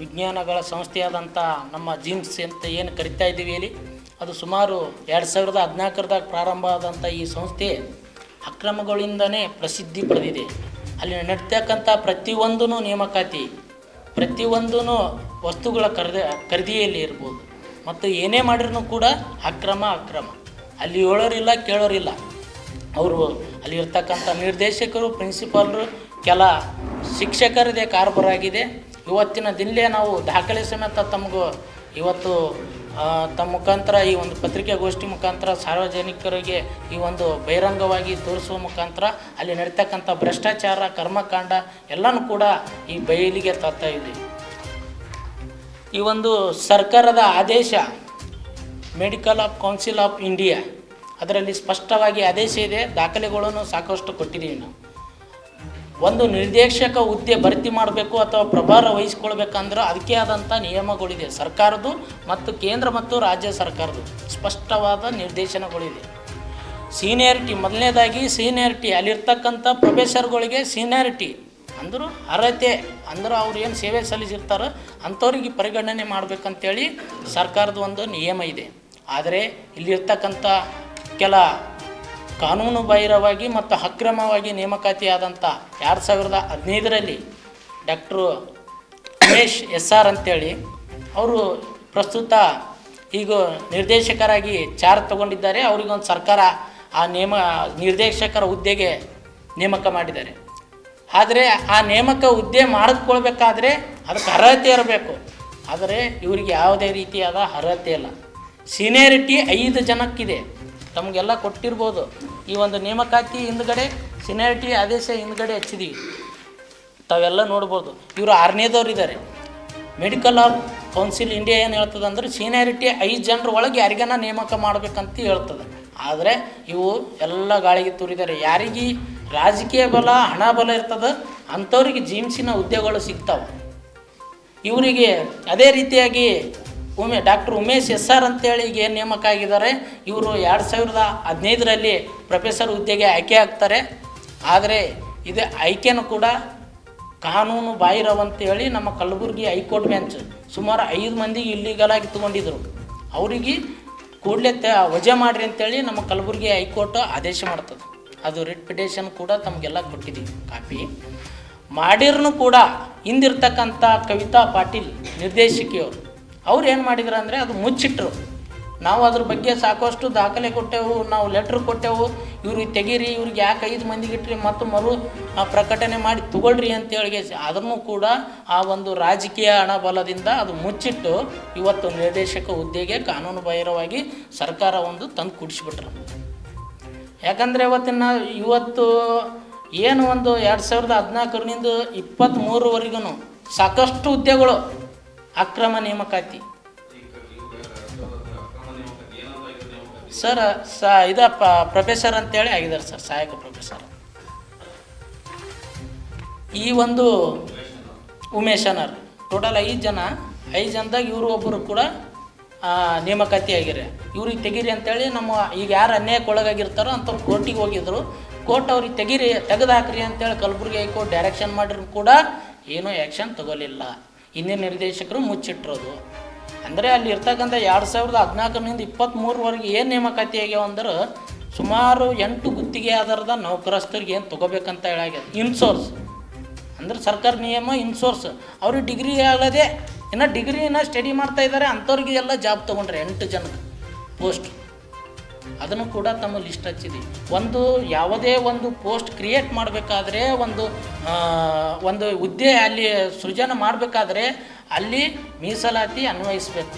ವಿಜ್ಞಾನಗಳ ಸಂಸ್ಥೆಯಾದಂಥ ನಮ್ಮ ಜಿಮ್ಸ್ ಅಂತ ಏನು ಕರಿತಾ ಇದ್ದೀವಿ ಇಲ್ಲಿ, ಅದು ಸುಮಾರು 2014ದಾಗ ಪ್ರಾರಂಭ ಆದಂಥ ಈ ಸಂಸ್ಥೆ ಅಕ್ರಮಗಳಿಂದನೇ ಪ್ರಸಿದ್ಧಿ ಪಡೆದಿದೆ. ಅಲ್ಲಿ ನಡ್ತಕ್ಕಂಥ ಪ್ರತಿಯೊಂದೂ ನೇಮಕಾತಿ, ಪ್ರತಿಯೊಂದೂ ವಸ್ತುಗಳ ಖರೀದಿಯಲ್ಲಿ ಇರ್ಬೋದು. ಮತ್ತು ಏನೇ ಮಾಡಿರೂ ಕೂಡ ಅಕ್ರಮ ಅಲ್ಲಿ ಹೇಳೋರಿಲ್ಲ ಕೇಳೋರಿಲ್ಲ. ಅವರು ಅಲ್ಲಿ ಇರ್ತಕ್ಕಂಥ ನಿರ್ದೇಶಕರು, ಪ್ರಿನ್ಸಿಪಾಲ್ರು, ಕೆಲ ಶಿಕ್ಷಕರದೇ ಕಾರ್ಬಾರಾಗಿದೆ. ಇವತ್ತಿನ ದಿನಲೇ ನಾವು ದಾಖಲೆ ಸಮೇತ ತಮಗೂ ಇವತ್ತು ತಮ್ಮ ಮುಖಾಂತರ ಈ ಒಂದು ಪತ್ರಿಕಾಗೋಷ್ಠಿ ಮುಖಾಂತರ ಸಾರ್ವಜನಿಕರಿಗೆ ಈ ಒಂದು ಬಹಿರಂಗವಾಗಿ ತೋರಿಸುವ ಮುಖಾಂತರ ಅಲ್ಲಿ ನಡೀತಕ್ಕಂಥ ಭ್ರಷ್ಟಾಚಾರ, ಕರ್ಮಕಾಂಡ ಎಲ್ಲನೂ ಕೂಡ ಈ ಬಯಲಿಗೆ ತರ್ತಾ ಇದೆ. ಈ ಒಂದು ಸರ್ಕಾರದ ಆದೇಶ ಮೆಡಿಕಲ್ ಕೌನ್ಸಿಲ್ ಆಫ್ ಇಂಡಿಯಾ ಅದರಲ್ಲಿ ಸ್ಪಷ್ಟವಾಗಿ ಆದೇಶ ಇದೆ. ದಾಖಲೆಗಳನ್ನು ಸಾಕಷ್ಟು ಕೊಟ್ಟಿದ್ದೀವಿ ನಾವು. ಒಂದು ನಿರ್ದೇಶಕ ಹುದ್ದೆ ಭರ್ತಿ ಮಾಡಬೇಕು ಅಥವಾ ಪ್ರಭಾರ ವಹಿಸ್ಕೊಳ್ಬೇಕಂದ್ರೆ ಅದಕ್ಕೆ ಆದಂಥ ನಿಯಮಗಳಿದೆ. ಸರ್ಕಾರದ್ದು ಮತ್ತು ಕೇಂದ್ರ ಮತ್ತು ರಾಜ್ಯ ಸರ್ಕಾರದ್ದು ಸ್ಪಷ್ಟವಾದ ನಿರ್ದೇಶನಗಳಿದೆ. ಸೀನಿಯಾರಿಟಿ, ಮೊದಲನೇದಾಗಿ ಸೀನಿಯಾರಿಟಿ, ಅಲ್ಲಿರ್ತಕ್ಕಂಥ ಪ್ರೊಫೆಸರ್ಗಳಿಗೆ ಸೀನಿಯಾರಿಟಿ ಅಂದರೂ ಅರ್ಹತೆ ಅಂದ್ರೆ ಅವ್ರು ಏನು ಸೇವೆ ಸಲ್ಲಿಸಿರ್ತಾರೋ ಅಂಥವ್ರಿಗೆ ಪರಿಗಣನೆ ಮಾಡಬೇಕಂತೇಳಿ ಸರ್ಕಾರದ ಒಂದು ನಿಯಮ ಇದೆ. ಆದರೆ ಇಲ್ಲಿರ್ತಕ್ಕಂಥ ಕೆಲ ಕಾನೂನು ಬಾಹಿರವಾಗಿ ಮತ್ತು ಅಕ್ರಮವಾಗಿ ನೇಮಕಾತಿಯಾದಂಥ 2015ರಲ್ಲಿ ಡಾಕ್ಟ್ರು ಉಮೇಶ್ SR ಅಂತೇಳಿ ಅವರು ಪ್ರಸ್ತುತ ಈಗ ನಿರ್ದೇಶಕರಾಗಿ ಚಾರ್ಜ್ ತಗೊಂಡಿದ್ದಾರೆ. ಅವರಿಗೊಂದು ಸರ್ಕಾರ ಆ ನಿರ್ದೇಶಕರ ಹುದ್ದೆಗೆ ನೇಮಕ ಮಾಡಿದ್ದಾರೆ. ಆದರೆ ಆ ನೇಮಕ ಹುದ್ದೆ ಮಾಡಿಕೊಳ್ಬೇಕಾದ್ರೆ ಅದಕ್ಕೆ ಅರ್ಹತೆ ಇರಬೇಕು. ಆದರೆ ಇವರಿಗೆ ಯಾವುದೇ ರೀತಿಯಾದ ಅರ್ಹತೆ ಇಲ್ಲ. ಸೀನಿಯಾರಿಟಿ 5 ಜನಕ್ಕಿದೆ. ತಮಗೆಲ್ಲ ಕೊಟ್ಟಿರ್ಬೋದು. ಈ ಒಂದು ನೇಮಕಾತಿ ಹಿಂದ್ಗಡೆ ಸೀನಿಯಾರಿಟಿ ಆದೇಶ ಹಿಂದ್ಗಡೆ ಹಚ್ಚಿದೀವಿ, ತಾವೆಲ್ಲ ನೋಡ್ಬೋದು. ಇವರು 6ನೇದವ್ರು ಇದ್ದಾರೆ. ಮೆಡಿಕಲ್ ಆಫ್ ಕೌನ್ಸಿಲ್ ಇಂಡಿಯಾ ಏನು ಹೇಳ್ತದೆ ಅಂದರೆ ಸೀನಿಯಾರಿಟಿ 5 ಜನರ ಒಳಗೆ ಯಾರಿಗಾನ ನೇಮಕ ಮಾಡ್ಬೇಕಂತ ಹೇಳ್ತದೆ. ಆದರೆ ಇವು ಎಲ್ಲ ಗಾಳಿಗೆ ತೂರಿದ್ದಾರೆ. ಯಾರಿಗೆ ರಾಜಕೀಯ ಬಲ ಹಣ ಬಲ ಇರ್ತದೆ ಅಂಥವ್ರಿಗೆ ಜಿಮ್ಸಿನ ಹುದ್ದೆಗಳು ಸಿಗ್ತಾವೆ. ಇವರಿಗೆ ಅದೇ ರೀತಿಯಾಗಿ ಡಾಕ್ಟರ್ ಉಮೇಶ್ SR ಅಂತೇಳಿ ಈಗ ಏನು ನೇಮಕ ಆಗಿದ್ದಾರೆ, ಇವರು 2015ರಲ್ಲಿ ಪ್ರೊಫೆಸರ್ ಹುದ್ದೆಗೆ ಆಯ್ಕೆ ಆಗ್ತಾರೆ. ಆದರೆ ಇದು ಆಯ್ಕೆನೂ ಕೂಡ ಕಾನೂನು ಬಾಹಿರವಂತೇಳಿ ನಮ್ಮ ಕಲಬುರಗಿ ಹೈಕೋರ್ಟ್ ಬೆಂಚ್ ಸುಮಾರು 5 ಮಂದಿಗೆ ಇಲ್ಲಿಗಲಾಗಿ ತೊಗೊಂಡಿದ್ರು. ಅವರಿಗೆ ಕೂಡಲೇ ವಜಾ ಮಾಡಿರಿ ಅಂತೇಳಿ ನಮ್ಮ ಕಲಬುರಗಿ ಹೈಕೋರ್ಟ್ ಆದೇಶ ಮಾಡ್ತದೆ. ಅದು ರಿಟ್ ಪಿಟಿಷನ್ ಕೂಡ ತಮಗೆಲ್ಲ ಕೊಟ್ಟಿದ್ದೀವಿ ಕಾಪಿ. ಮಾಡಿರ್ನು ಕೂಡ ಹಿಂದಿರ್ತಕ್ಕಂಥ ಕವಿತಾ ಪಾಟೀಲ್ ನಿರ್ದೇಶಕಿಯವರು ಅವ್ರು ಏನು ಮಾಡಿದ್ರು ಅಂದರೆ ಅದು ಮುಚ್ಚಿಟ್ರು. ನಾವು ಅದ್ರ ಬಗ್ಗೆ ಸಾಕಷ್ಟು ದಾಖಲೆ ಕೊಟ್ಟೆವು, ನಾವು ಲೆಟ್ರ್ ಕೊಟ್ಟೆವು, ಇವ್ರಿಗೆ ತೆಗೀರಿ, ಇವ್ರಿಗೆ ಯಾಕೆ 5 ಮಂದಿಗೆ ಇಟ್ರಿ ಮತ್ತು ಪ್ರಕಟಣೆ ಮಾಡಿ ತಗೊಳ್ರಿ ಅಂತೇಳಿ. ಅದನ್ನು ಕೂಡ ಆ ಒಂದು ರಾಜಕೀಯ ಹಣಬಲದಿಂದ ಅದು ಮುಚ್ಚಿಟ್ಟು ಇವತ್ತು ನಿರ್ದೇಶಕ ಹುದ್ದೆಗೆ ಕಾನೂನು ಬಾಹಿರವಾಗಿ ಸರ್ಕಾರ ಒಂದು ತಂದು ಕುಡಿಸ್ಬಿಟ್ರು. ಯಾಕಂದರೆ ಇವತ್ತು ಏನು ಒಂದು 2014ರಿಂದ 23ವರೆಗೂ ಸಾಕಷ್ಟು ಹುದ್ದೆಗಳು ಅಕ್ರಮ ನೇಮಕಾತಿ. ಸರ್ ಪ್ರೊಫೆಸರ್ ಅಂತೇಳಿ ಆಗಿದ್ದಾರೆ ಸರ್, ಸಹಾಯಕ ಪ್ರೊಫೆಸರ್. ಈ ಒಂದು ಉಮೇಶನರ್ ಟೋಟಲ್ 5 ಜನದಾಗ ಇವರು ಒಬ್ಬರು ಕೂಡ ನೇಮಕಾತಿ ಆಗಿದ್ದಾರೆ. ಇವ್ರಿಗೆ ತೆಗೀರಿ ಅಂತೇಳಿ ನಮ್ಮ ಈಗ ಯಾರು ಅನ್ಯಾಯಕ್ಕೆ ಒಳಗಾಗಿರ್ತಾರೋ ಅಂಥವ್ರು ಕೋರ್ಟಿಗೆ ಹೋಗಿದ್ರು. ಕೋರ್ಟ್ ಅವ್ರಿಗೆ ತೆಗೆದು ಹಾಕ್ರಿ ಅಂತೇಳಿ ಕಲಬುರಗಿ ಹೈಕೋರ್ಟ್ ಡೈರೆಕ್ಷನ್ ಮಾಡಿದ್ರು ಕೂಡ ಏನೂ ಆ್ಯಕ್ಷನ್ ತಗೋಲಿಲ್ಲ. ಹಿಂದಿನ ನಿರ್ದೇಶಕರು ಮುಚ್ಚಿಟ್ಟಿರೋದು. ಅಂದರೆ ಅಲ್ಲಿ ಇರ್ತಕ್ಕಂಥ 2014ರಿಂದ 23ವರೆಗೆ ಏನು ನೇಮಕಾತಿ ಆಗ್ಯಾವ ಅಂದ್ರೆ ಸುಮಾರು 8 ಗುತ್ತಿಗೆ ಆಧಾರದ ನೌಕರಸ್ಥರಿಗೆ ಏನು ತೊಗೋಬೇಕಂತ ಹೇಳಾಗ್ಯದ. ಇನ್ಸೋರ್ಸ್ ಅಂದ್ರೆ ಸರ್ಕಾರ ನಿಯಮ ಇನ್ಸೋರ್ಸ್. ಅವ್ರಿಗೆ ಡಿಗ್ರಿ ಆಗದೆ ಇನ್ನು ಡಿಗ್ರಿನ ಸ್ಟಡಿ ಮಾಡ್ತಾ ಇದ್ದಾರೆ ಅಂಥವ್ರಿಗೆ ಎಲ್ಲ ಜಾಬ್ ತೊಗೊಂಡ್ರೆ 8 ಜನಕ್ಕೆ ಪೋಸ್ಟ್. ಅದನ್ನು ಕೂಡ ತಮ್ಮ ಲಿಸ್ಟ್ ಹಚ್ಚಿದ್ವಿ. ಯಾವುದೇ ಒಂದು ಪೋಸ್ಟ್ ಕ್ರಿಯೇಟ್ ಮಾಡಬೇಕಾದ್ರೆ ಒಂದು ಹುದ್ದೆ ಅಲ್ಲಿ ಸೃಜನೆ ಮಾಡಬೇಕಾದ್ರೆ ಅಲ್ಲಿ ಮೀಸಲಾತಿ ಅನ್ವಯಿಸಬೇಕು.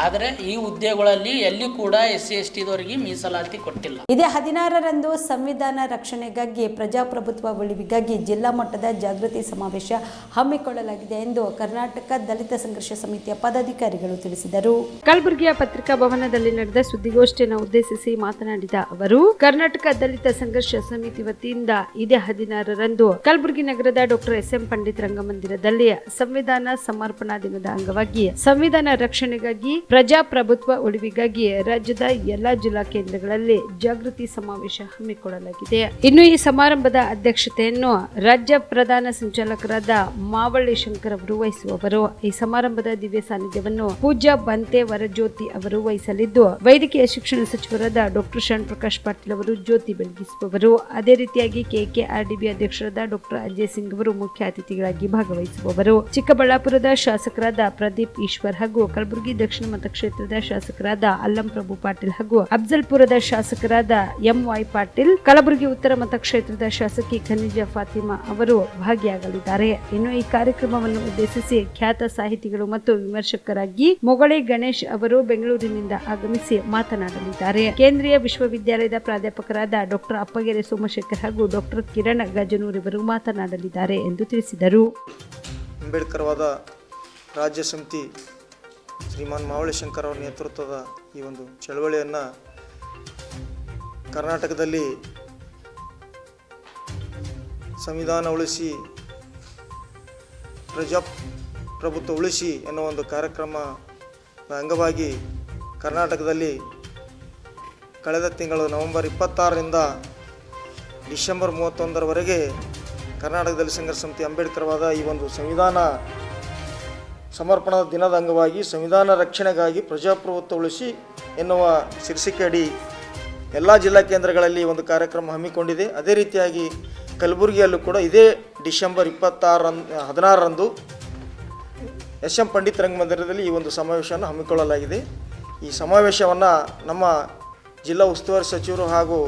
ಆದರೆ ಈ ಹುದ್ದೆಗಳಲ್ಲಿ ಎಲ್ಲಿ ಕೂಡ SC/STದವರಿಗೆ ಮೀಸಲಾತಿ ಕೊಟ್ಟಿಲ್ಲ. ಇದೇ 16ರಂದು ಸಂವಿಧಾನ ರಕ್ಷಣೆಗಾಗಿ ಪ್ರಜಾಪ್ರಭುತ್ವ ಉಳಿವಿಗಾಗಿ ಜಿಲ್ಲಾ ಮಟ್ಟದ ಜಾಗೃತಿ ಸಮಾವೇಶ ಹಮ್ಮಿಕೊಳ್ಳಲಾಗಿದೆ ಎಂದು ಕರ್ನಾಟಕ ದಲಿತ ಸಂಘರ್ಷ ಸಮಿತಿಯ ಪದಾಧಿಕಾರಿಗಳು ತಿಳಿಸಿದರು. ಕಲಬುರಗಿಯ ಪತ್ರಿಕಾ ಭವನದಲ್ಲಿ ನಡೆದ ಸುದ್ದಿಗೋಷ್ಠಿಯನ್ನು ಉದ್ದೇಶಿಸಿ ಮಾತನಾಡಿದ ಅವರು, ಕರ್ನಾಟಕ ದಲಿತ ಸಂಘರ್ಷ ಸಮಿತಿ ವತಿಯಿಂದ ಇದೇ 16ರಂದು ಕಲಬುರಗಿ ನಗರದ ಡಾಕ್ಟರ್ SM ಪಂಡಿತ್ ರಂಗಮಂದಿರದಲ್ಲಿ ಸಂವಿಧಾನ ಸಮರ್ಪಣಾ ದಿನದ ಅಂಗವಾಗಿ ಸಂವಿಧಾನ ರಕ್ಷಣೆಗಾಗಿ ಪ್ರಜಾಪ್ರಭುತ್ವ ಉಳಿವಿಗಾಗಿ ರಾಜ್ಯದ ಎಲ್ಲಾ ಜಿಲ್ಲಾ ಕೇಂದ್ರಗಳಲ್ಲಿ ಜಾಗೃತಿ ಸಮಾವೇಶ ಹಮ್ಮಿಕೊಳ್ಳಲಾಗಿದೆ. ಇನ್ನು ಈ ಸಮಾರಂಭದ ಅಧ್ಯಕ್ಷತೆಯನ್ನು ರಾಜ್ಯ ಪ್ರಧಾನ ಸಂಚಾಲಕರಾದ ಮಾವಳ್ಳಿ ಶಂಕರ್ ಅವರು ವಹಿಸುವವರು. ಈ ಸಮಾರಂಭದ ದಿವ್ಯ ಸಾನ್ನಿಧ್ಯವನ್ನು ಪೂಜ್ಯ ಬಂತೆ ವರಜ್ಯೋತಿ ಅವರು ವಹಿಸಲಿದ್ದು, ವೈದ್ಯಕೀಯ ಶಿಕ್ಷಣ ಸಚಿವರಾದ ಡಾಕ್ಟರ್ ಶರಣ್ ಪ್ರಕಾಶ್ ಪಾಟೀಲ್ ಅವರು ಜ್ಯೋತಿ ಬೆಳಗಿಸುವವರು. ಅದೇ ರೀತಿಯಾಗಿ KKRDB ಅಧ್ಯಕ್ಷರಾದ ಡಾಕ್ಟರ್ ಅಜಯ್ ಸಿಂಗ್ ಅವರು ಮುಖ್ಯ ಅತಿಥಿಗಳಾಗಿ ಭಾಗವಹಿಸುವವರು. ಚಿಕ್ಕಬಳ್ಳಾಪುರದ ಶಾಸಕರಾದ ಪ್ರದೀಪ್ ಈಶ್ವರ್ ಹಾಗೂ ಕಲಬುರಗಿ ದಕ್ಷಿಣ ಮತಕ್ಷೇತ್ರದ ಶಾಸಕರಾದ ಅಲ್ಲಂ ಪ್ರಭು ಪಾಟೀಲ್ ಹಾಗೂ ಅಫ್ಜಲ್ಪುರದ ಶಾಸಕರಾದ MY ಪಾಟೀಲ್, ಕಲಬುರಗಿ ಉತ್ತರ ಮತಕ್ಷೇತ್ರದ ಶಾಸಕಿ ಖನಿಜಾ ಫಾತಿಮಾ ಅವರು ಭಾಗಿಯಾಗಲಿದ್ದಾರೆ. ಇನ್ನು ಈ ಕಾರ್ಯಕ್ರಮವನ್ನು ಉದ್ದೇಶಿಸಿ ಖ್ಯಾತ ಸಾಹಿತಿಗಳು ಮತ್ತು ವಿಮರ್ಶಕರಾಗಿ ಮೊಗಳೆ ಗಣೇಶ್ ಅವರು ಬೆಂಗಳೂರಿನಿಂದ ಆಗಮಿಸಿ ಮಾತನಾಡಲಿದ್ದಾರೆ. ಕೇಂದ್ರೀಯ ವಿಶ್ವವಿದ್ಯಾಲಯದ ಪ್ರಾಧ್ಯಾಪಕರಾದ ಡಾಕ್ಟರ್ ಅಪ್ಪಗೆರೆ ಸೋಮಶೇಖರ್ ಹಾಗೂ ಡಾಕ್ಟರ್ ಕಿರಣ್ ಗಜನೂರ್ ಇವರು ಮಾತನಾಡಲಿದ್ದಾರೆ ಎಂದು ತಿಳಿಸಿದರು. ಅಂಬೇಡ್ಕರ್ವಾದ ರಾಜ್ಯ ಸಮಿತಿ ಶ್ರೀಮಾನ್ ಮಾವಳ್ಳಿ ಶಂಕರ್ ಅವರ ನೇತೃತ್ವದ ಈ ಒಂದು ಚಳವಳಿಯನ್ನು ಕರ್ನಾಟಕದಲ್ಲಿ ಸಂವಿಧಾನ ಉಳಿಸಿ ಪ್ರಜಾಪ್ರಭುತ್ವ ಉಳಿಸಿ ಎನ್ನುವ ಒಂದು ಕಾರ್ಯಕ್ರಮದ ಅಂಗವಾಗಿ ಕರ್ನಾಟಕದಲ್ಲಿ ಕಳೆದ ತಿಂಗಳು ನವೆಂಬರ್ 26ರಿಂದ ಡಿಸೆಂಬರ್ 31ರವರೆಗೆ ಕರ್ನಾಟಕದಲ್ಲಿ ಸಂಘರ್ಷ ಸಮಿತಿ ಅಂಬೇಡ್ಕರ್ವಾದ ಈ ಒಂದು ಸಂವಿಧಾನ ಸಮರ್ಪಣಾ ದಿನದ ಅಂಗವಾಗಿ ಸಂವಿಧಾನ ರಕ್ಷಣೆಗಾಗಿ ಪ್ರಜಾಪ್ರಭುತ್ವ ಉಳಿಸಿ ಎನ್ನುವ ಶೀರ್ಷಿಕೆಯಡಿ ಎಲ್ಲ ಜಿಲ್ಲಾ ಕೇಂದ್ರಗಳಲ್ಲಿ ಒಂದು ಕಾರ್ಯಕ್ರಮ ಹಮ್ಮಿಕೊಂಡಿದೆ. ಅದೇ ರೀತಿಯಾಗಿ ಕಲಬುರಗಿಯಲ್ಲೂ ಕೂಡ ಇದೇ ಡಿಸೆಂಬರ್ 16ರಂದು SM ಪಂಡಿತ್ ರಂಗಮಂದಿರದಲ್ಲಿ ಈ ಒಂದು ಸಮಾವೇಶವನ್ನು ಹಮ್ಮಿಕೊಳ್ಳಲಾಗಿದೆ. ಈ ಸಮಾವೇಶವನ್ನು ನಮ್ಮ ಜಿಲ್ಲಾ ಉಸ್ತುವಾರಿ ಸಚಿವರು ಹಾಗೂ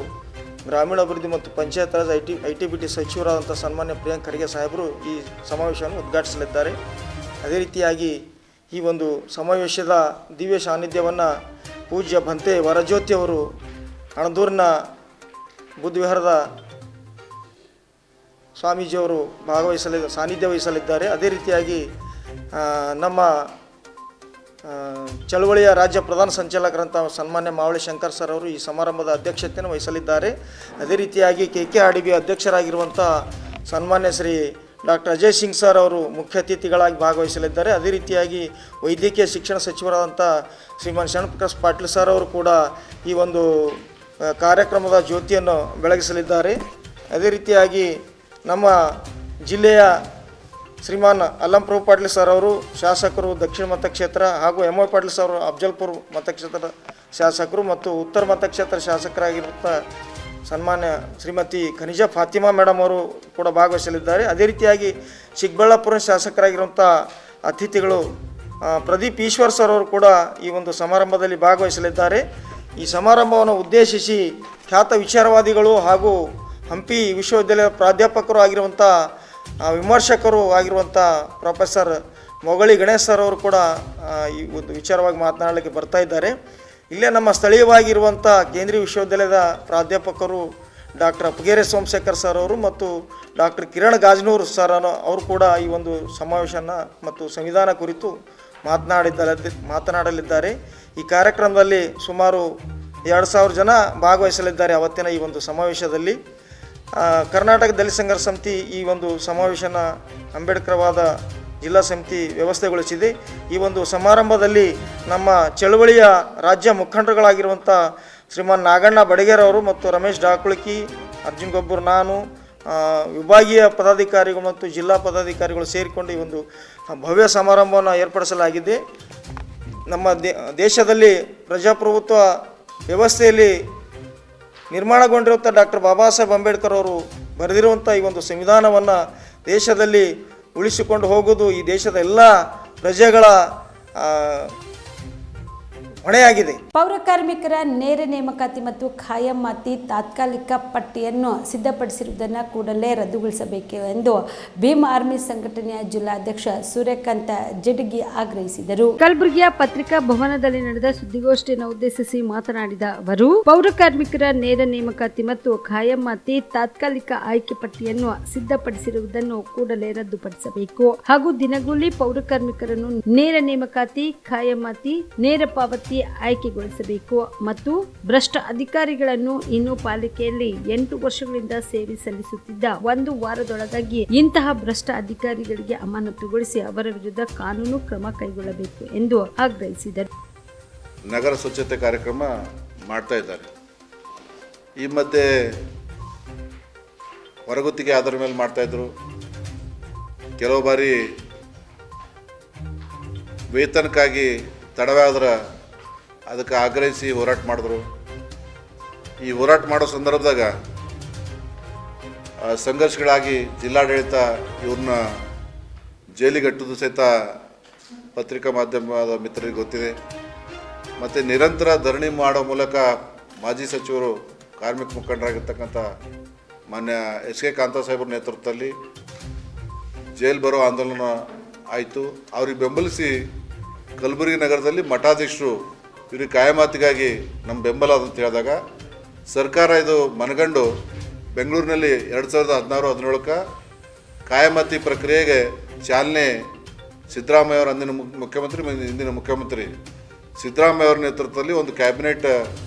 ಗ್ರಾಮೀಣಾಭಿವೃದ್ಧಿ ಮತ್ತು ಪಂಚಾಯತ್ ರಾಜ್ ITBT ಸಚಿವರಾದಂಥ ಸನ್ಮಾನ್ಯ ಪ್ರಿಯಾಂಕ್ ಖರ್ಗೆ ಸಾಹೇಬರು ಈ ಸಮಾವೇಶವನ್ನು ಉದ್ಘಾಟಿಸಲಿದ್ದಾರೆ. ಅದೇ ರೀತಿಯಾಗಿ ಈ ಒಂದು ಸಮಾವೇಶದ ದಿವ್ಯ ಸಾನ್ನಿಧ್ಯವನ್ನು ಪೂಜ್ಯ ಬಂತೆ ವರಜ್ಯೋತಿ ಅವರು ಅಣದೂರಿನ ಬುದ್ಧವಿಹಾರದ ಸ್ವಾಮೀಜಿಯವರು ಸಾನ್ನಿಧ್ಯ ವಹಿಸಲಿದ್ದಾರೆ. ಅದೇ ರೀತಿಯಾಗಿ ನಮ್ಮ ಚಳವಳಿಯ ರಾಜ್ಯ ಪ್ರಧಾನ ಸಂಚಾಲಕರಂಥ ಸನ್ಮಾನ್ಯ ಮಾವಳಿ ಶಂಕರ್ ಸರ್ ಅವರು ಈ ಸಮಾರಂಭದ ಅಧ್ಯಕ್ಷತೆಯನ್ನು ವಹಿಸಲಿದ್ದಾರೆ. ಅದೇ ರೀತಿಯಾಗಿ KKRDB ಅಧ್ಯಕ್ಷರಾಗಿರುವಂಥ ಸನ್ಮಾನ್ಯ ಶ್ರೀ ಡಾಕ್ಟರ್ ಅಜಯ್ ಸಿಂಗ್ ಸರ್ ಅವರು ಮುಖ್ಯ ಅತಿಥಿಗಳಾಗಿ ಭಾಗವಹಿಸಲಿದ್ದಾರೆ. ಅದೇ ರೀತಿಯಾಗಿ ವೈದ್ಯಕೀಯ ಶಿಕ್ಷಣ ಸಚಿವರಾದಂಥ ಶ್ರೀಮಾನ್ ಶರಣಪ್ರಕಾಶ್ ಪಾಟೀಲ್ ಸರ್ ಅವರು ಕೂಡ ಈ ಒಂದು ಕಾರ್ಯಕ್ರಮದ ಜ್ಯೋತಿಯನ್ನು ಬೆಳಗಿಸಲಿದ್ದಾರೆ. ಅದೇ ರೀತಿಯಾಗಿ ನಮ್ಮ ಜಿಲ್ಲೆಯ ಶ್ರೀಮಾನ್ ಅಲ್ಲಂಪ್ರಭು ಪಾಟೀಲ್ ಸರ್ ಅವರು ಶಾಸಕರು ದಕ್ಷಿಣ ಮತಕ್ಷೇತ್ರ ಹಾಗೂ MY ಪಾಟೀಲ್ ಸರ್ ಅವರು ಅಫ್ಜಲ್ಪುರ್ ಮತಕ್ಷೇತ್ರದ ಶಾಸಕರು ಮತ್ತು ಉತ್ತರ ಮತಕ್ಷೇತ್ರ ಶಾಸಕರಾಗಿರುವಂಥ ಸನ್ಮಾನ್ಯ ಶ್ರೀಮತಿ ಖನಿಜಾ ಫಾತಿಮಾ ಮೇಡಮ್ ಅವರು ಕೂಡ ಭಾಗವಹಿಸಲಿದ್ದಾರೆ. ಅದೇ ರೀತಿಯಾಗಿ ಚಿಕ್ಕಬಳ್ಳಾಪುರ ಶಾಸಕರಾಗಿರುವಂಥ ಅತಿಥಿಗಳು ಪ್ರದೀಪ್ ಈಶ್ವರ್ ಸರ್ ಅವರು ಕೂಡ ಈ ಒಂದು ಸಮಾರಂಭದಲ್ಲಿ ಭಾಗವಹಿಸಲಿದ್ದಾರೆ. ಈ ಸಮಾರಂಭವನ್ನು ಉದ್ದೇಶಿಸಿ ಖ್ಯಾತ ವಿಚಾರವಾದಿಗಳು ಹಾಗೂ ಹಂಪಿ ವಿಶ್ವವಿದ್ಯಾಲಯದ ಪ್ರಾಧ್ಯಾಪಕರು ಆಗಿರುವಂಥ ವಿಮರ್ಶಕರು ಆಗಿರುವಂಥ ಪ್ರೊಫೆಸರ್ ಮೊಗಳಿ ಗಣೇಶ್ ಸರ್ ಅವರು ಕೂಡ ಈ ಒಂದು ವಿಚಾರವಾಗಿ ಮಾತನಾಡಲಿಕ್ಕೆ ಬರ್ತಾ ಇದ್ದಾರೆ. ಇಲ್ಲೇ ನಮ್ಮ ಸ್ಥಳೀಯವಾಗಿರುವಂಥ ಕೇಂದ್ರೀಯ ವಿಶ್ವವಿದ್ಯಾಲಯದ ಪ್ರಾಧ್ಯಾಪಕರು ಡಾಕ್ಟರ್ ಅಪ್ಪಗೇರೆ ಸೋಮಶೇಖರ್ ಸರ್ ಅವರು ಮತ್ತು ಡಾಕ್ಟರ್ ಕಿರಣ್ ಗಾಜನೂರ್ ಸರ್ ಅವರು ಕೂಡ ಈ ಒಂದು ಸಮಾವೇಶನ ಮತ್ತು ಸಂವಿಧಾನ ಕುರಿತು ಮಾತನಾಡಲಿದ್ದಾರೆ. ಈ ಕಾರ್ಯಕ್ರಮದಲ್ಲಿ ಸುಮಾರು 2000 ಜನ ಭಾಗವಹಿಸಲಿದ್ದಾರೆ. ಅವತ್ತಿನ ಈ ಒಂದು ಸಮಾವೇಶದಲ್ಲಿ ಕರ್ನಾಟಕ ದಲಿತ ಸಂಘರ್ಷ ಸಮಿತಿ ಈ ಒಂದು ಸಮಾವೇಶನ ಅಂಬೇಡ್ಕರ್ವಾದ ಜಿಲ್ಲಾ ಸಮಿತಿ ವ್ಯವಸ್ಥೆಗೊಳಿಸಿದೆ. ಈ ಒಂದು ಸಮಾರಂಭದಲ್ಲಿ ನಮ್ಮ ಚಳವಳಿಯ ರಾಜ್ಯ ಮುಖಂಡರುಗಳಾಗಿರುವಂಥ ಶ್ರೀಮಾನ್ ನಾಗಣ್ಣ ಬಡಗೇರ್ ಅವರು ಮತ್ತು ರಮೇಶ್ ಡಾಕುಳಿಕಿ, ಅರ್ಜುನ್ ಗೊಬ್ಬರ್, ನಾನು, ವಿಭಾಗೀಯ ಪದಾಧಿಕಾರಿಗಳು ಮತ್ತು ಜಿಲ್ಲಾ ಪದಾಧಿಕಾರಿಗಳು ಸೇರಿಕೊಂಡು ಈ ಒಂದು ಭವ್ಯ ಸಮಾರಂಭವನ್ನು ಏರ್ಪಡಿಸಲಾಗಿದೆ. ನಮ್ಮ ದೇಶದಲ್ಲಿ ಪ್ರಜಾಪ್ರಭುತ್ವ ವ್ಯವಸ್ಥೆಯಲ್ಲಿ ನಿರ್ಮಾಣಗೊಂಡಿರುವಂಥ ಡಾಕ್ಟರ್ ಬಾಬಾ ಸಾಹೇಬ್ ಅಂಬೇಡ್ಕರ್ ಅವರು ಬರೆದಿರುವಂಥ ಈ ಒಂದು ಸಂವಿಧಾನವನ್ನು ದೇಶದಲ್ಲಿ ಉಳಿಸಿಕೊಂಡು ಹೋಗುವುದು ಈ ದೇಶದ ಎಲ್ಲ ಪ್ರಜೆಗಳ ಹೊಣೆಯಾಗಿದೆ. ಪೌರ ಕಾರ್ಮಿಕರ ನೇರ ನೇಮಕಾತಿ ಮತ್ತು ಖಾಯಮಾತಿ ತಾತ್ಕಾಲಿಕ ಪಟ್ಟಿಯನ್ನು ಸಿದ್ಧಪಡಿಸಿರುವುದನ್ನು ಕೂಡಲೇ ರದ್ದುಗೊಳಿಸಬೇಕು ಎಂದು ಭೀಮ್ ಆರ್ಮಿ ಸಂಘಟನೆಯ ಜಿಲ್ಲಾಧ್ಯಕ್ಷ ಸೂರ್ಯಕಾಂತ ಜಡಗಿ ಆಗ್ರಹಿಸಿದರು. ಕಲಬುರಗಿಯ ಪತ್ರಿಕಾ ಭವನದಲ್ಲಿ ನಡೆದ ಸುದ್ದಿಗೋಷ್ಠಿಯನ್ನು ಉದ್ದೇಶಿಸಿ ಮಾತನಾಡಿದ ಅವರು, ಪೌರ ಕಾರ್ಮಿಕರ ನೇರ ನೇಮಕಾತಿ ಮತ್ತು ಖಾಯಮಾತಿ ತಾತ್ಕಾಲಿಕ ಆಯ್ಕೆ ಪಟ್ಟಿಯನ್ನು ಸಿದ್ಧಪಡಿಸಿರುವುದನ್ನು ಕೂಡಲೇ ರದ್ದುಪಡಿಸಬೇಕು ಹಾಗೂ ದಿನಗೂಲಿ ಪೌರ ಕಾರ್ಮಿಕರನ್ನು ನೇರ ನೇಮಕಾತಿ, ಖಾಯಮಾತಿ, ನೇರ ಪಾವತಿ ಆಯ್ಕೆಗೊಳಿಸಬೇಕು ಮತ್ತು ಭ್ರಷ್ಟ ಅಧಿಕಾರಿಗಳನ್ನು ಇನ್ನು ಪಾಲಿಕೆಯಲ್ಲಿ 8 ವರ್ಷಗಳಿಂದ ಸೇವೆ ಸಲ್ಲಿಸುತ್ತಿದ್ದ 1 ವಾರದೊಳಗಾಗಿ ಇಂತಹ ಭ್ರಷ್ಟ ಅಧಿಕಾರಿಗಳಿಗೆ ಅಮಾನತುಗೊಳಿಸಿ ಅವರ ವಿರುದ್ಧ ಕಾನೂನು ಕ್ರಮ ಕೈಗೊಳ್ಳಬೇಕು ಎಂದು ಆಗ್ರಹಿಸಿದರು. ನಗರ ಸ್ವಚ್ಛತೆ ಕಾರ್ಯಕ್ರಮ ಮಾಡ್ತಾ ಇದ್ದಾರೆ. ಈ ಮಧ್ಯೆ ಹೊರಗುತ್ತಿಗೆ ಆಧಾರದ ಮೇಲೆ ಮಾಡ್ತಾ ಇದ್ರು. ಕೆಲವು ಬಾರಿ ವೇತನಕ್ಕಾಗಿ ತಡವಾದ್ರೆ ಅದಕ್ಕೆ ಆಗ್ರಹಿಸಿ ಹೋರಾಟ ಮಾಡಿದ್ರು. ಈ ಹೋರಾಟ ಮಾಡೋ ಸಂದರ್ಭದಾಗ ಸಂಘರ್ಷಗಳಾಗಿ ಜಿಲ್ಲಾಡಳಿತ ಇವ್ರನ್ನ ಜೈಲಿಗಟ್ಟುವುದು ಸಹಿತ ಪತ್ರಿಕಾ ಮಾಧ್ಯಮದ ಮಿತ್ರರಿಗೆ ಗೊತ್ತಿದೆ. ಮತ್ತು ನಿರಂತರ ಧರಣಿ ಮಾಡೋ ಮೂಲಕ ಮಾಜಿ ಸಚಿವರು ಕಾರ್ಮಿಕ ಮುಖಂಡರಾಗಿರ್ತಕ್ಕಂಥ ಮಾನ್ಯ SK ಕಾಂತಾ ಸಾಹೇಬ್ರ ನೇತೃತ್ವದಲ್ಲಿ ಜೈಲು ಬರೋ ಆಂದೋಲನ ಆಯಿತು. ಅವ್ರಿಗೆ ಬೆಂಬಲಿಸಿ ಕಲಬುರಗಿ ನಗರದಲ್ಲಿ ಮಠಾಧೀಶರು ಇವ್ರಿಗೆ ಕಾಯಮಾತಿಗಾಗಿ ನಮ್ಮ ಬೆಂಬಲ ಅಂತ ಹೇಳಿದಾಗ ಸರ್ಕಾರ ಇದು ಮನಗಂಡು ಬೆಂಗಳೂರಿನಲ್ಲಿ 2016-17 ಕಾಯಮಾತಿ ಪ್ರಕ್ರಿಯೆಗೆ ಚಾಲನೆ ಸಿದ್ದರಾಮಯ್ಯ ಅವರ ಅಂದಿನ ಮುಖ್ಯಮಂತ್ರಿ ಇಂದಿನ ಮುಖ್ಯಮಂತ್ರಿ ಸಿದ್ದರಾಮಯ್ಯ ಅವರ ನೇತೃತ್ವದಲ್ಲಿ ಒಂದು ಕ್ಯಾಬಿನೆಟ್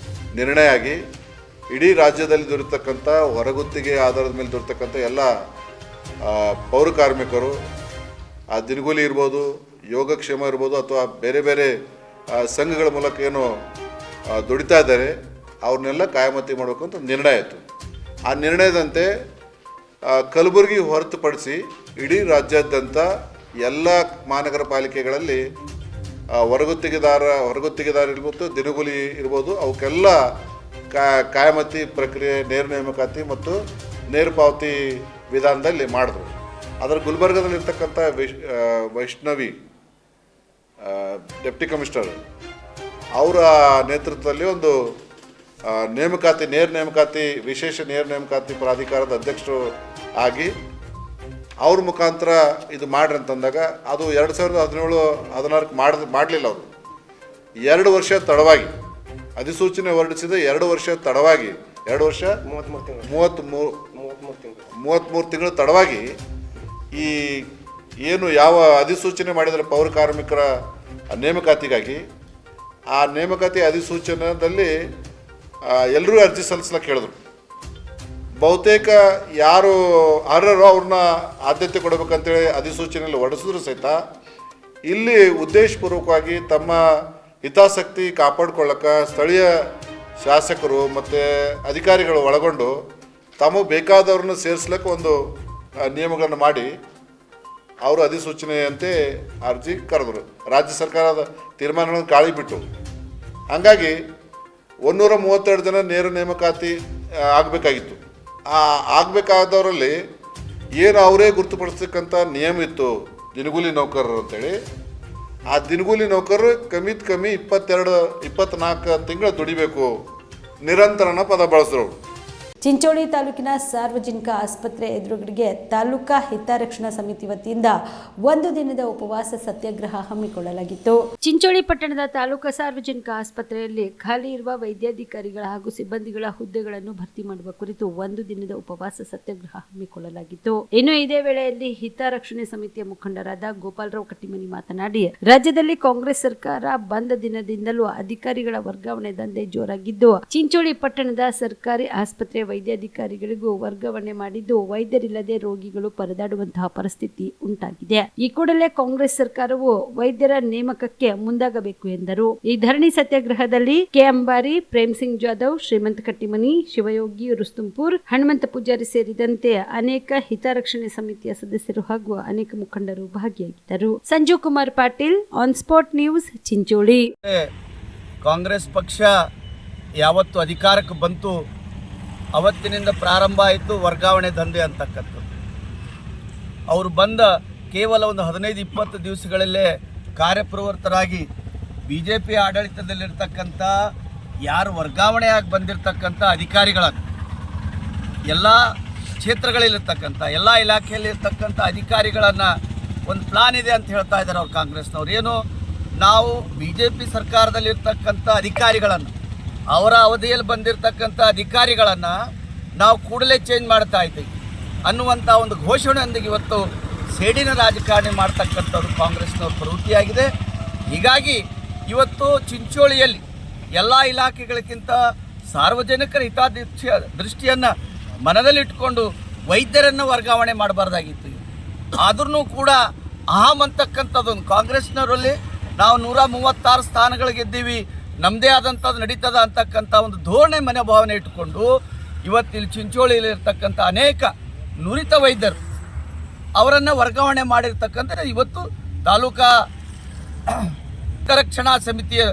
ನಿರ್ಣಯ ಆಗಿ ಇಡೀ ರಾಜ್ಯದಲ್ಲಿ ದೊರೆತಕ್ಕಂಥ ಹೊರಗುತ್ತಿಗೆ ಆಧಾರದ ಮೇಲೆ ದೊರೆತಕ್ಕಂಥ ಎಲ್ಲ ಪೌರ ಕಾರ್ಮಿಕರು, ಆ ದಿನಗೂಲಿ ಇರ್ಬೋದು, ಯೋಗಕ್ಷೇಮ ಇರ್ಬೋದು ಅಥವಾ ಬೇರೆ ಬೇರೆ ಸಂಘಗಳ ಮೂಲಕ ಏನು ದುಡಿತಾ ಇದ್ದಾರೆ ಅವ್ರನ್ನೆಲ್ಲ ಕಾಯಮತಿ ಮಾಡಬೇಕು ಅಂತ ನಿರ್ಣಯ ಆಯಿತು. ಆ ನಿರ್ಣಯದಂತೆ ಕಲಬುರಗಿ ಹೊರತುಪಡಿಸಿ ಇಡೀ ರಾಜ್ಯಾದ್ಯಂತ ಎಲ್ಲ ಮಹಾನಗರ ಪಾಲಿಕೆಗಳಲ್ಲಿ ಹೊರಗುತ್ತಿಗೆದಾರ ಇರ್ಬೋದು, ದಿನಗೂಲಿ ಇರ್ಬೋದು, ಅವಕ್ಕೆಲ್ಲ ಕಾಯಮತಿ ಪ್ರಕ್ರಿಯೆ, ನೇರ ನೇಮಕಾತಿ ಮತ್ತು ನೇರ ಪಾವತಿ ವಿಧಾನದಲ್ಲಿ ಮಾಡಿದ್ರು. ಅದರ ಗುಲ್ಬರ್ಗದಲ್ಲಿರ್ತಕ್ಕಂಥ ವೈಷ್ಣವಿ ಡೆಪ್ಟಿ ಕಮಿಷನರ್ ಅವರ ನೇತೃತ್ವದಲ್ಲಿ ಒಂದು ನೇರ ನೇಮಕಾತಿ ವಿಶೇಷ ನೇರ ನೇಮಕಾತಿ ಪ್ರಾಧಿಕಾರದ ಅಧ್ಯಕ್ಷರು ಆಗಿ ಅವ್ರ ಮುಖಾಂತರ ಇದು ಮಾಡ್ರಿ ಅಂತಂದಾಗ ಅದು 2017-16 ಮಾಡಲಿಲ್ಲ. ಅವರು 2 ವರ್ಷ ತಡವಾಗಿ ಅಧಿಸೂಚನೆ ಹೊರಡಿಸಿದ 2 ವರ್ಷ ತಡವಾಗಿ 2 ವರ್ಷ 33 ತಿಂಗಳು ತಡವಾಗಿ ಈ ಏನು ಯಾವ ಅಧಿಸೂಚನೆ ಮಾಡಿದರೆ ಪೌರ ಕಾರ್ಮಿಕರ ನೇಮಕಾತಿಗಾಗಿ ಆ ನೇಮಕಾತಿ ಅಧಿಸೂಚನೆಯಲ್ಲಿ ಎಲ್ಲರೂ ಅರ್ಜಿ ಸಲ್ಲಿಸ್ಲಿಕ್ಕೆ ಹೇಳಿದ್ರು. ಬಹುತೇಕ ಯಾರು ಅರ್ಹರೋ ಅವ್ರನ್ನ ಆದ್ಯತೆ ಕೊಡಬೇಕಂತೇಳಿ ಅಧಿಸೂಚನೆಯಲ್ಲಿ ಹೊರಡಿಸಿದ್ರು ಸಹಿತ ಇಲ್ಲಿ ಉದ್ದೇಶಪೂರ್ವಕವಾಗಿ ತಮ್ಮ ಹಿತಾಸಕ್ತಿ ಕಾಪಾಡ್ಕೊಳ್ಳೋಕೆ ಸ್ಥಳೀಯ ಶಾಸಕರು ಮತ್ತು ಅಧಿಕಾರಿಗಳು ಒಳಗೊಂಡು ತಮಗೆ ಬೇಕಾದವ್ರನ್ನ ಸೇರಿಸ್ಲಿಕ್ಕೆ ಒಂದು ನಿಯಮಗಳನ್ನು ಮಾಡಿ ಅವರು ಅಧಿಸೂಚನೆಯಂತೆ ಅರ್ಜಿ ಕರೆದರು. ರಾಜ್ಯ ಸರ್ಕಾರದ ತೀರ್ಮಾನಗಳನ್ನು ಗಾಳಿ ಬಿಟ್ಟು ಹಾಗಾಗಿ 132 ಜನ ನೇರ ನೇಮಕಾತಿ ಆಗಬೇಕಾಗಿತ್ತು. ಆಗಬೇಕಾದವರಲ್ಲಿ ಏನು ಅವರೇ ಗುರುತುಪಡಿಸ್ತಕ್ಕಂಥ ನಿಯಮ ಇತ್ತು ದಿನಗೂಲಿ ನೌಕರರು ಅಂತೇಳಿ. ಆ ದಿನಗೂಲಿ ನೌಕರರು ಕಮ್ಮಿ 24 ತಿಂಗಳು ದುಡಿಬೇಕು ನಿರಂತರನ ಪದ ಬಳಸಿದ್ರು. ಚಿಂಚೋಳಿ ತಾಲೂಕಿನ ಸಾರ್ವಜನಿಕ ಆಸ್ಪತ್ರೆ ಎದುರುಗಡೆಗೆ ತಾಲೂಕಾ ಹಿತರಕ್ಷಣಾ ಸಮಿತಿ ವತಿಯಿಂದ 1 ದಿನದ ಉಪವಾಸ ಸತ್ಯಾಗ್ರಹ ಹಮ್ಮಿಕೊಳ್ಳಲಾಗಿತ್ತು. ಚಿಂಚೋಳಿ ಪಟ್ಟಣದ ತಾಲೂಕಾ ಸಾರ್ವಜನಿಕ ಆಸ್ಪತ್ರೆಯಲ್ಲಿ ಖಾಲಿ ಇರುವ ವೈದ್ಯಾಧಿಕಾರಿಗಳ ಹಾಗೂ ಸಿಬ್ಬಂದಿಗಳ ಹುದ್ದೆಗಳನ್ನು ಭರ್ತಿ ಮಾಡುವ ಕುರಿತು 1 ದಿನದ ಉಪವಾಸ ಸತ್ಯಾಗ್ರಹ ಹಮ್ಮಿಕೊಳ್ಳಲಾಗಿತ್ತು. ಇನ್ನು ಇದೇ ವೇಳೆಯಲ್ಲಿ ಹಿತರಕ್ಷಣೆ ಸಮಿತಿಯ ಮುಖಂಡರಾದ ಗೋಪಾಲರಾವ್ ಕಟ್ಟಿಮನಿ ಮಾತನಾಡಿ, ರಾಜ್ಯದಲ್ಲಿ ಕಾಂಗ್ರೆಸ್ ಸರ್ಕಾರ ಬಂದ ದಿನದಿಂದಲೂ ಅಧಿಕಾರಿಗಳ ವರ್ಗಾವಣೆ ದಂಧೆ ಜೋರಾಗಿದ್ದು, ಚಿಂಚೋಳಿ ಪಟ್ಟಣದ ಸರ್ಕಾರಿ ಆಸ್ಪತ್ರೆ ವೈದ್ಯಾಧಿಕಾರಿಗಳಿಗೂ ವರ್ಗಾವಣೆ ಮಾಡಿದ್ದು, ವೈದ್ಯರಿಲ್ಲದೆ ರೋಗಿಗಳು ಪರದಾಡುವಂತಹ ಪರಿಸ್ಥಿತಿ ಉಂಟಾಗಿದೆ. ಈ ಕೂಡಲೇ ಕಾಂಗ್ರೆಸ್ ಸರ್ಕಾರವು ವೈದ್ಯರ ನೇಮಕಕ್ಕೆ ಮುಂದಾಗಬೇಕು ಎಂದರು. ಈ ಧರಣಿ ಸತ್ಯಾಗ್ರಹದಲ್ಲಿ ಕೆ ಅಂಬಾರಿ, ಪ್ರೇಮ್ ಸಿಂಗ್ ಜಾಧವ್, ಶ್ರೀಮಂತ ಕಟ್ಟಿಮನಿ, ಶಿವಯೋಗಿ ರುಸ್ತುಂಪುರ್, ಹನುಮಂತ ಪೂಜಾರಿ ಸೇರಿದಂತೆ ಅನೇಕ ಹಿತರಕ್ಷಣೆ ಸಮಿತಿಯ ಸದಸ್ಯರು ಹಾಗೂ ಅನೇಕ ಮುಖಂಡರು ಭಾಗಿಯಾಗಿದ್ದರು. Sanjeev Kumar Patil, on spot news, Chincholi. Congress ಪಕ್ಷ ಯಾವತ್ತು ಅಧಿಕಾರಕ್ಕೆ ಬಂತು ಅವತ್ತಿನಿಂದ ಪ್ರಾರಂಭ ಆಯಿತು ವರ್ಗಾವಣೆ ದಂಧೆ ಅಂತಕ್ಕಂಥದ್ದು. ಅವರು ಬಂದ ಕೇವಲ ಒಂದು 15-20 ದಿವಸಗಳಲ್ಲೇ ಕಾರ್ಯಪ್ರವೃತ್ತರಾಗಿ BJP ಆಡಳಿತದಲ್ಲಿರ್ತಕ್ಕಂಥ ಯಾರು ವರ್ಗಾವಣೆಯಾಗಿ ಬಂದಿರತಕ್ಕಂಥ ಅಧಿಕಾರಿಗಳನ್ನು, ಎಲ್ಲ ಕ್ಷೇತ್ರಗಳಲ್ಲಿರ್ತಕ್ಕಂಥ ಎಲ್ಲ ಇಲಾಖೆಯಲ್ಲಿರ್ತಕ್ಕಂಥ ಅಧಿಕಾರಿಗಳನ್ನು ಒಂದು ಪ್ಲಾನ್ ಇದೆ ಅಂತ ಹೇಳ್ತಾ ಇದ್ದಾರೆ ಅವ್ರು ಕಾಂಗ್ರೆಸ್ನವ್ರು. ಏನು, ನಾವು BJP ಸರ್ಕಾರದಲ್ಲಿರ್ತಕ್ಕಂಥ ಅಧಿಕಾರಿಗಳನ್ನು, ಅವರ ಅವಧಿಯಲ್ಲಿ ಬಂದಿರತಕ್ಕಂಥ ಅಧಿಕಾರಿಗಳನ್ನು ನಾವು ಕೂಡಲೇ ಚೇಂಜ್ ಮಾಡ್ತಾ ಇದ್ದೀವಿ ಅನ್ನುವಂಥ ಒಂದು ಘೋಷಣೆಯೊಂದಿಗೆ ಇವತ್ತು ಸೇಡಿನ ರಾಜಕಾರಣಿ ಮಾಡ್ತಕ್ಕಂಥದ್ದು ಕಾಂಗ್ರೆಸ್ನವ್ರ ಪ್ರವೃತ್ತಿಯಾಗಿದೆ. ಹೀಗಾಗಿ ಇವತ್ತು ಚಿಂಚೋಳಿಯಲ್ಲಿ ಎಲ್ಲ ಇಲಾಖೆಗಳಿಗಿಂತ ಸಾರ್ವಜನಿಕರ ದೃಷ್ಟಿಯನ್ನು ಮನದಲ್ಲಿಟ್ಟುಕೊಂಡು ವೈದ್ಯರನ್ನು ವರ್ಗಾವಣೆ ಮಾಡಬಾರ್ದಾಗಿತ್ತು. ಆದ್ರೂ ಕೂಡ ಅಹಂ ಅಂತಕ್ಕಂಥದ್ದೊಂದು ಕಾಂಗ್ರೆಸ್ನವರಲ್ಲಿ ನಾವು 136 ಸ್ಥಾನಗಳು ಗೆದ್ದೀವಿ, ನಮ್ಮದೇ ಆದಂಥದ್ದು ನಡೀತದ ಅಂತಕ್ಕಂಥ ಒಂದು ಧೋರಣೆ ಮನೋಭಾವನೆ ಇಟ್ಟುಕೊಂಡು ಇವತ್ತಿಲ್ಲಿ ಚಿಂಚೋಳಿಯಲ್ಲಿರ್ತಕ್ಕಂಥ ಅನೇಕ ನುರಿತ ವೈದ್ಯರು ಅವರನ್ನು ವರ್ಗಾವಣೆ ಮಾಡಿರ್ತಕ್ಕಂಥ ಇವತ್ತು ತಾಲೂಕಾ ಹಿತರಕ್ಷಣಾ ಸಮಿತಿಯ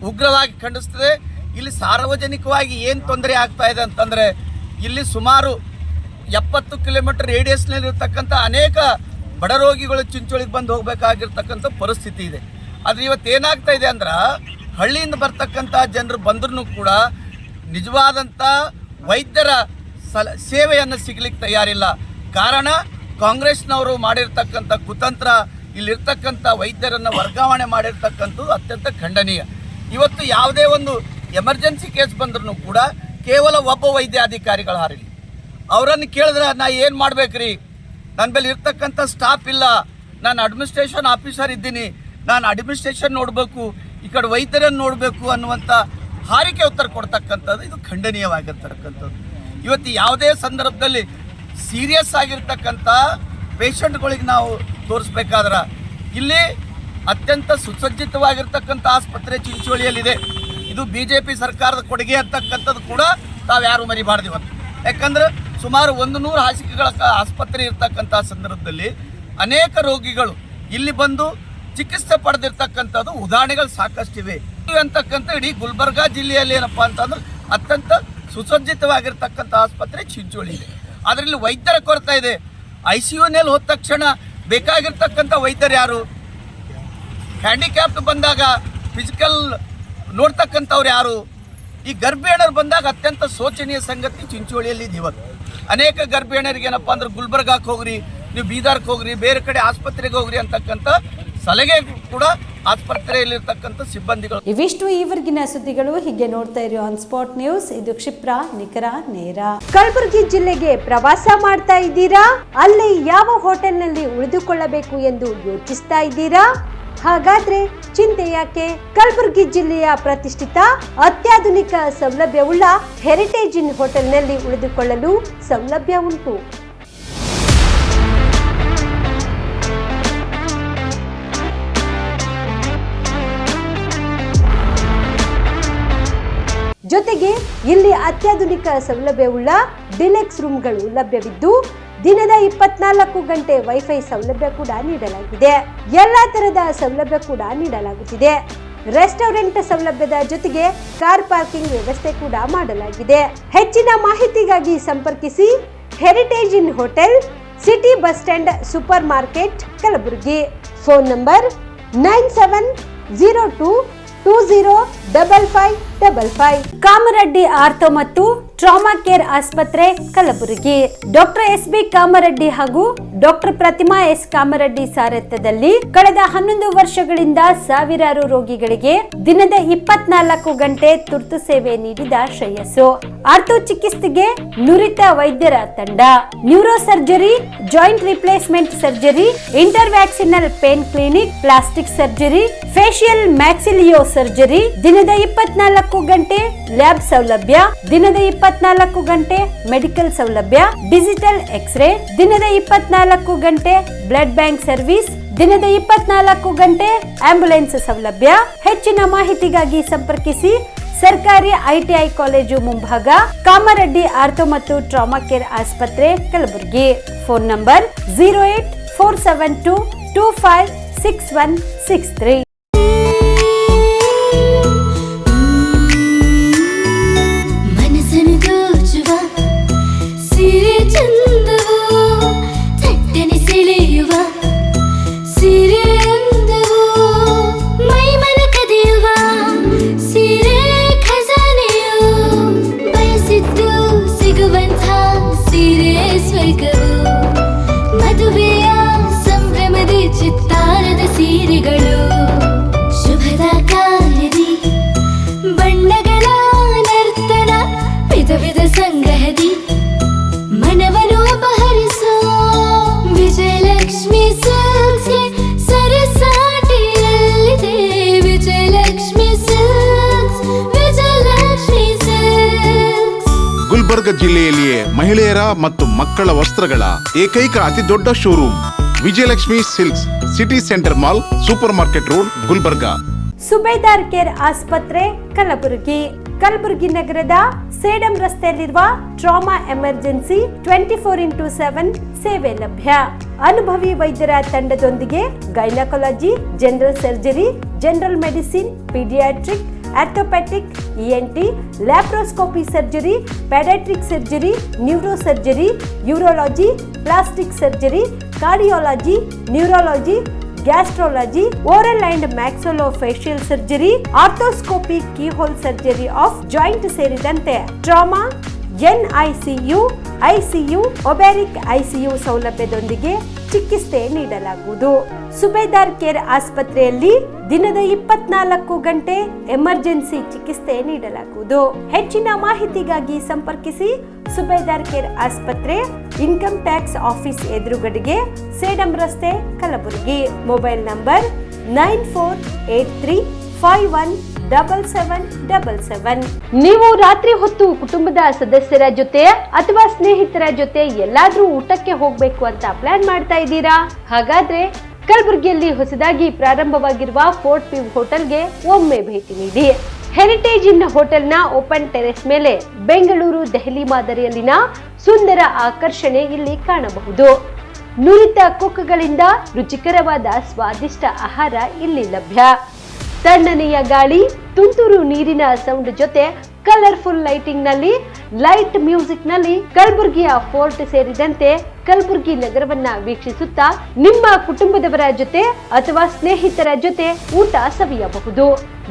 ಉಗ್ರವಾಗಿ ಖಂಡಿಸ್ತದೆ. ಇಲ್ಲಿ ಸಾರ್ವಜನಿಕವಾಗಿ ಏನು ತೊಂದರೆ ಆಗ್ತಾ ಇದೆ ಅಂತಂದರೆ, ಇಲ್ಲಿ ಸುಮಾರು 70 ಕಿಲೋಮೀಟರ್ ರೇಡಿಯಸ್ನಲ್ಲಿರ್ತಕ್ಕಂಥ ಅನೇಕ ಬಡ ರೋಗಿಗಳು ಚಿಂಚೋಳಿಗೆ ಬಂದು ಹೋಗಬೇಕಾಗಿರ್ತಕ್ಕಂಥ ಪರಿಸ್ಥಿತಿ ಇದೆ. ಆದರೆ ಇವತ್ತು ಏನಾಗ್ತಾ ಇದೆ ಅಂದ್ರೆ, ಹಳ್ಳಿಯಿಂದ ಬರ್ತಕ್ಕಂಥ ಜನರು ಬಂದ್ರೂ ಕೂಡ ನಿಜವಾದಂಥ ವೈದ್ಯರ ಸೇವೆಯನ್ನು ಸಿಗಲಿಕ್ಕೆ ತಯಾರಿಲ್ಲ. ಕಾರಣ ಕಾಂಗ್ರೆಸ್ನವರು ಮಾಡಿರ್ತಕ್ಕಂಥ ಕುತಂತ್ರ, ಇಲ್ಲಿರ್ತಕ್ಕಂಥ ವೈದ್ಯರನ್ನು ವರ್ಗಾವಣೆ ಮಾಡಿರ್ತಕ್ಕಂಥದ್ದು ಅತ್ಯಂತ ಖಂಡನೀಯ. ಇವತ್ತು ಯಾವುದೇ ಒಂದು ಎಮರ್ಜೆನ್ಸಿ ಕೇಸ್ ಬಂದ್ರೂ ಕೂಡ ಕೇವಲ ಒಬ್ಬ ವೈದ್ಯಾಧಿಕಾರಿಗಳು ಹಾರಿಲ್ಲ. ಅವರನ್ನು ಕೇಳಿದ್ರೆ ನಾ ಏನು ಮಾಡ್ಬೇಕ್ರಿ, ನನ್ನ ಬಳಿ ಇರ್ತಕ್ಕಂಥ ಸ್ಟಾಫ್ ಇಲ್ಲ, ನಾನು ಅಡ್ಮಿನಿಸ್ಟ್ರೇಷನ್ ಆಫೀಸರ್ ಇದ್ದೀನಿ, ನಾನು ಅಡ್ಮಿನಿಸ್ಟ್ರೇಷನ್ ನೋಡಬೇಕು, ಈ ಕಡೆ ವೈದ್ಯರನ್ನು ನೋಡಬೇಕು ಅನ್ನುವಂಥ ಹಾರಿಕೆ ಉತ್ತರ ಕೊಡ್ತಕ್ಕಂಥದ್ದು ಇದು ಖಂಡನೀಯವಾಗಿರ್ತಕ್ಕಂಥದ್ದು. ಇವತ್ತು ಯಾವುದೇ ಸಂದರ್ಭದಲ್ಲಿ ಸೀರಿಯಸ್ ಆಗಿರ್ತಕ್ಕಂಥ ಪೇಷಂಟ್ಗಳಿಗೆ ನಾವು ತೋರಿಸ್ಬೇಕಾದ್ರೆ ಇಲ್ಲಿ ಅತ್ಯಂತ ಸುಸಜ್ಜಿತವಾಗಿರ್ತಕ್ಕಂಥ ಆಸ್ಪತ್ರೆ ಚಿಂಚೋಳಿಯಲ್ಲಿದೆ. ಇದು BJP ಸರ್ಕಾರದ ಕೊಡುಗೆ ಅಂತಕ್ಕಂಥದ್ದು ಕೂಡ ತಾವು ಯಾರು ಮರಿಬಾರ್ದು ಇವತ್ತು. ಯಾಕಂದ್ರೆ ಸುಮಾರು 100 ಹಾಸಿಗೆಗಳ ಆಸ್ಪತ್ರೆ ಇರ್ತಕ್ಕಂಥ ಸಂದರ್ಭದಲ್ಲಿ ಅನೇಕ ರೋಗಿಗಳು ಇಲ್ಲಿ ಬಂದು ಚಿಕಿತ್ಸೆ ಪಡೆದಿರ್ತಕ್ಕಂಥದ್ದು ಉದಾಹರಣೆಗಳು ಸಾಕಷ್ಟಿವೆ ಅಂತಕ್ಕಂಥ ಇಡೀ ಗುಲ್ಬರ್ಗಾ ಜಿಲ್ಲೆಯಲ್ಲಿ ಏನಪ್ಪ ಅಂತಂದ್ರೆ ಅತ್ಯಂತ ಸುಸಜ್ಜಿತವಾಗಿರ್ತಕ್ಕಂಥ ಆಸ್ಪತ್ರೆ ಚಿಂಚೋಳಿ ಇದೆ. ಅದರಲ್ಲಿ ವೈದ್ಯರ ಕೊರತೆ ಇದೆ. ICUನಲ್ಲಿ ಹೋದ ತಕ್ಷಣ ಬೇಕಾಗಿರ್ತಕ್ಕಂಥ ವೈದ್ಯರು ಯಾರು? ಹ್ಯಾಂಡಿಕ್ಯಾಪ್ಟ್ ಬಂದಾಗ ಫಿಸಿಕಲ್ ನೋಡ್ತಕ್ಕಂಥವ್ರು ಯಾರು? ಈ ಗರ್ಭಿಣಿಯರು ಬಂದಾಗ ಅತ್ಯಂತ ಶೋಚನೀಯ ಸಂಗತಿ ಚಿಂಚೋಳಿಯಲ್ಲಿ ಇದೆ. ಇವತ್ತು ಅನೇಕ ಗರ್ಭಿಣಿಯರಿಗೆ ಏನಪ್ಪ ಅಂದ್ರೆ ಗುಲ್ಬರ್ಗಾಕ್ಕೆ ಹೋಗ್ರಿ, ನೀವು ಬೀದರ್ಗೆ ಹೋಗ್ರಿ, ಬೇರೆ ಕಡೆ ಆಸ್ಪತ್ರೆಗೆ ಹೋಗ್ರಿ ಅಂತಕ್ಕಂಥ ಸಲಹೆ ಕೂಡ ಆಸ್ಪತ್ರೆಯಲ್ಲಿರ್ತಕ್ಕಂಥ ಸಿಬ್ಬಂದಿಗಳು. ಇವಿಷ್ಟು ಈವರೆಗಿನ ಸುದ್ದಿಗಳು. ಹೀಗೆ ನೋಡ್ತಾ ಇರಿ ಆನ್ ಸ್ಪಾಟ್ ನ್ಯೂಸ್. ಇದು ಕ್ಷಿಪ್ರ, ನಿಖರ, ನೇರ. ಕಲಬುರಗಿ ಜಿಲ್ಲೆಗೆ ಪ್ರವಾಸ ಮಾಡ್ತಾ ಇದ್ದೀರಾ? ಅಲ್ಲಿ ಯಾವ ಹೋಟೆಲ್ನಲ್ಲಿ ಉಳಿದುಕೊಳ್ಳಬೇಕು ಎಂದು ಯೋಚಿಸ್ತಾ ಇದ್ದೀರಾ? ಹಾಗಾದ್ರೆ ಚಿಂತೆ ಯಾಕೆ? ಕಲಬುರಗಿ ಜಿಲ್ಲೆಯ ಪ್ರತಿಷ್ಠಿತ ಅತ್ಯಾಧುನಿಕ ಸೌಲಭ್ಯವುಳ್ಳ ಹೆರಿಟೇಜ್ ಇನ್ ಹೋಟೆಲ್ನಲ್ಲಿ ಉಳಿದುಕೊಳ್ಳಲು ಸೌಲಭ್ಯ ಉಂಟು. ಜೊತೆಗೆ ಇಲ್ಲಿ ಅತ್ಯಾಧುನಿಕ ಸೌಲಭ್ಯವುಳ್ಳ ಡಿಲೆಕ್ಸ್ ರೂಮ್ಗಳು ಲಭ್ಯವಿದ್ದು ದಿನದ 24 ಗಂಟೆ ವೈಫೈ ಸೌಲಭ್ಯ ಕೂಡ ನೀಡಲಾಗಿದೆ. ಎಲ್ಲಾ ತರಹದ ಸೌಲಭ್ಯ ಕೂಡ ನೀಡಲಾಗುತ್ತಿದೆ. ರೆಸ್ಟೋರೆಂಟ್ ಸೌಲಭ್ಯದ ಜೊತೆಗೆ ಕಾರ್ ಪಾರ್ಕಿಂಗ್ ವ್ಯವಸ್ಥೆ ಕೂಡ ಮಾಡಲಾಗಿದೆ. ಹೆಚ್ಚಿನ ಮಾಹಿತಿಗಾಗಿ ಸಂಪರ್ಕಿಸಿ heritage inn hotel, city bus stand, super market, Kalaburagi. Phone number 9702205555. Kamareddy ortho ಮತ್ತು ಟ್ರಾಮಾ ಕೇರ್ ಆಸ್ಪತ್ರೆ, ಕಲಬುರಗಿ. Doctor SB. ಕಾಮರೆಡ್ಡಿ ಹಾಗೂ ಡಾಕ್ಟರ್ ಪ್ರತಿಮಾ ಎಸ್. ಕಾಮರೆಡ್ಡಿ ಸಾರಥ್ಯದಲ್ಲಿ ಕಳೆದ 11 ವರ್ಷಗಳಿಂದ ಸಾವಿರಾರು ರೋಗಿಗಳಿಗೆ ದಿನದ 24 ಗಂಟೆ ತುರ್ತು ಸೇವೆ ನೀಡಿದ ಶ್ರೇಯಸ್ಸು. ಆರ್ಥೋ ಚಿಕಿತ್ಸೆಗೆ ನುರಿತ ವೈದ್ಯರ ತಂಡ, neuro surgery, joint replacement surgery, interventional pain clinic, plastic surgery, facial maxillo surgery, ದಿನದ 24 ಗಂಟೆ ಲ್ಯಾಬ್ ಸೌಲಭ್ಯ, ದಿನದ 24 ಗಂಟೆ ಮೆಡಿಕಲ್ ಸೌಲಭ್ಯ, ಡಿಜಿಟಲ್ ಎಕ್ಸ್ರೇ, ದಿನದ 24 ಗಂಟೆ ಬ್ಲಡ್ ಬ್ಯಾಂಕ್ ಸರ್ವಿಸ್, ದಿನದ 24 ಗಂಟೆ ಆಂಬ್ಯುಲೆನ್ಸ್ ಸೌಲಭ್ಯ. ಹೆಚ್ಚಿನ ಮಾಹಿತಿಗಾಗಿ ಸಂಪರ್ಕಿಸಿ ಸರ್ಕಾರಿ ಐಟಿಐ ಕಾಲೇಜು ಮುಂಭಾಗ, ಕಾಮರೆಡ್ಡಿ ಆರ್ಥೋ ಮತ್ತು ಟ್ರಾಮಾ ಕೇರ್ ಆಸ್ಪತ್ರೆ, ಕಲಬುರಗಿ. Phone number 08472256163. ಗುಲ್ಬರ್ಗ ಜಿಲ್ಲೆಯಲ್ಲಿಯೇ ಮಹಿಳೆಯರ ಮತ್ತು ಮಕ್ಕಳ ವಸ್ತ್ರಗಳ ಏಕೈಕ ಅತಿ ದೊಡ್ಡ showroom Vijayalakshmi silks, city centre mall, super market road, Gulbarga. Subedar care ಆಸ್ಪತ್ರೆ, ಕಲಬುರಗಿ. ಕಲಬುರಗಿ ನಗರದ ಸೇಡಂ ರಸ್ತೆಯಲ್ಲಿರುವ ಟ್ರಾಮಾ ಎಮರ್ಜೆನ್ಸಿ 24x7 ಸೇವೆ ಲಭ್ಯ. ಅನುಭವಿ ವೈದ್ಯರ ತಂಡದೊಂದಿಗೆ gynaecology, general surgery, general medicine, paediatric, orthopaedic, ENT, laparoscopy surgery, paediatric surgery, neuro surgery, urology, plastic surgery, cardiology, neurology, gastrology, oral and maxillofacial surgery, arthroscopy, keyhole surgery of joint ಸೇರಿದಂತೆ trauma, NICU, ICU, obstetric ICU ಸೌಲಭ್ಯದೊಂದಿಗೆ ಚಿಕಿತ್ಸೆ ನೀಡಲಾಗುವುದು. ಸುಬೇದಾರ್ care ಆಸ್ಪತ್ರೆಯಲ್ಲಿ ದಿನದ 24 ಗಂಟೆ emergency ಚಿಕಿತ್ಸೆ ನೀಡಲಾಗುವುದು. ಹೆಚ್ಚಿನ ಮಾಹಿತಿಗಾಗಿ ಸಂಪರ್ಕಿಸಿ ಸುಬೇದಾರ್ ಕೇರ್ ಆಸ್ಪತ್ರೆ, ಇನ್ಕಮ್ ಟ್ಯಾಕ್ಸ್ ಆಫೀಸ್ ಎದುರುಗಡೆಗೆ, ಸೇಡಂ ರಸ್ತೆ, ಕಲಬುರಗಿ. Mobile number 9483517777. ನೀವು ರಾತ್ರಿ ಹೊತ್ತು ಕುಟುಂಬದ ಸದಸ್ಯರ ಜೊತೆ ಅಥವಾ ಸ್ನೇಹಿತರ ಜೊತೆ ಎಲ್ಲಾದ್ರೂ ಊಟಕ್ಕೆ ಹೋಗ್ಬೇಕು ಅಂತ ಪ್ಲಾನ್ ಮಾಡ್ತಾ ಇದ್ದೀರಾ? ಹಾಗಾದ್ರೆ ಕಲಬುರಗಿಯಲ್ಲಿ ಹೊಸದಾಗಿ ಪ್ರಾರಂಭವಾಗಿರುವ ಫೋರ್ಟ್ ವ್ಯೂ ಹೋಟೆಲ್ಗೆ ಒಮ್ಮೆ ಭೇಟಿ ನೀಡಿ. ಹೆರಿಟೇಜ್ ಇನ್ ಹೋಟೆಲ್ನ ಓಪನ್ ಟೆರೆಸ್ ಮೇಲೆ ಬೆಂಗಳೂರು, ದೆಹಲಿ ಮಾದರಿಯಲ್ಲಿನ ಸುಂದರ ಆಕರ್ಷಣೆ ಇಲ್ಲಿ ಕಾಣಬಹುದು. ನುರಿತ ಕುಕ್ಗಳಿಂದ ರುಚಿಕರವಾದ ಸ್ವಾದಿಷ್ಟ ಆಹಾರ ಇಲ್ಲಿ ಲಭ್ಯ. ತಣ್ಣನೆಯ ಗಾಳಿ, ತುಂತುರು ನೀರಿನ ಸೌಂಡ್ ಜೊತೆ ಕಲರ್ಫುಲ್ ಲೈಟಿಂಗ್ ನಲ್ಲಿ, ಲೈಟ್ ಮ್ಯೂಸಿಕ್ ನಲ್ಲಿ ಕಲಬುರಗಿಯ ಫೋರ್ಟ್ ಸೇರಿದಂತೆ ಕಲಬುರಗಿ ನಗರವನ್ನ ವೀಕ್ಷಿಸುತ್ತಾ ನಿಮ್ಮ ಕುಟುಂಬದವರ ಜೊತೆ ಅಥವಾ ಸ್ನೇಹಿತರ ಜೊತೆ ಊಟ ಸವಿಯಬಹುದು.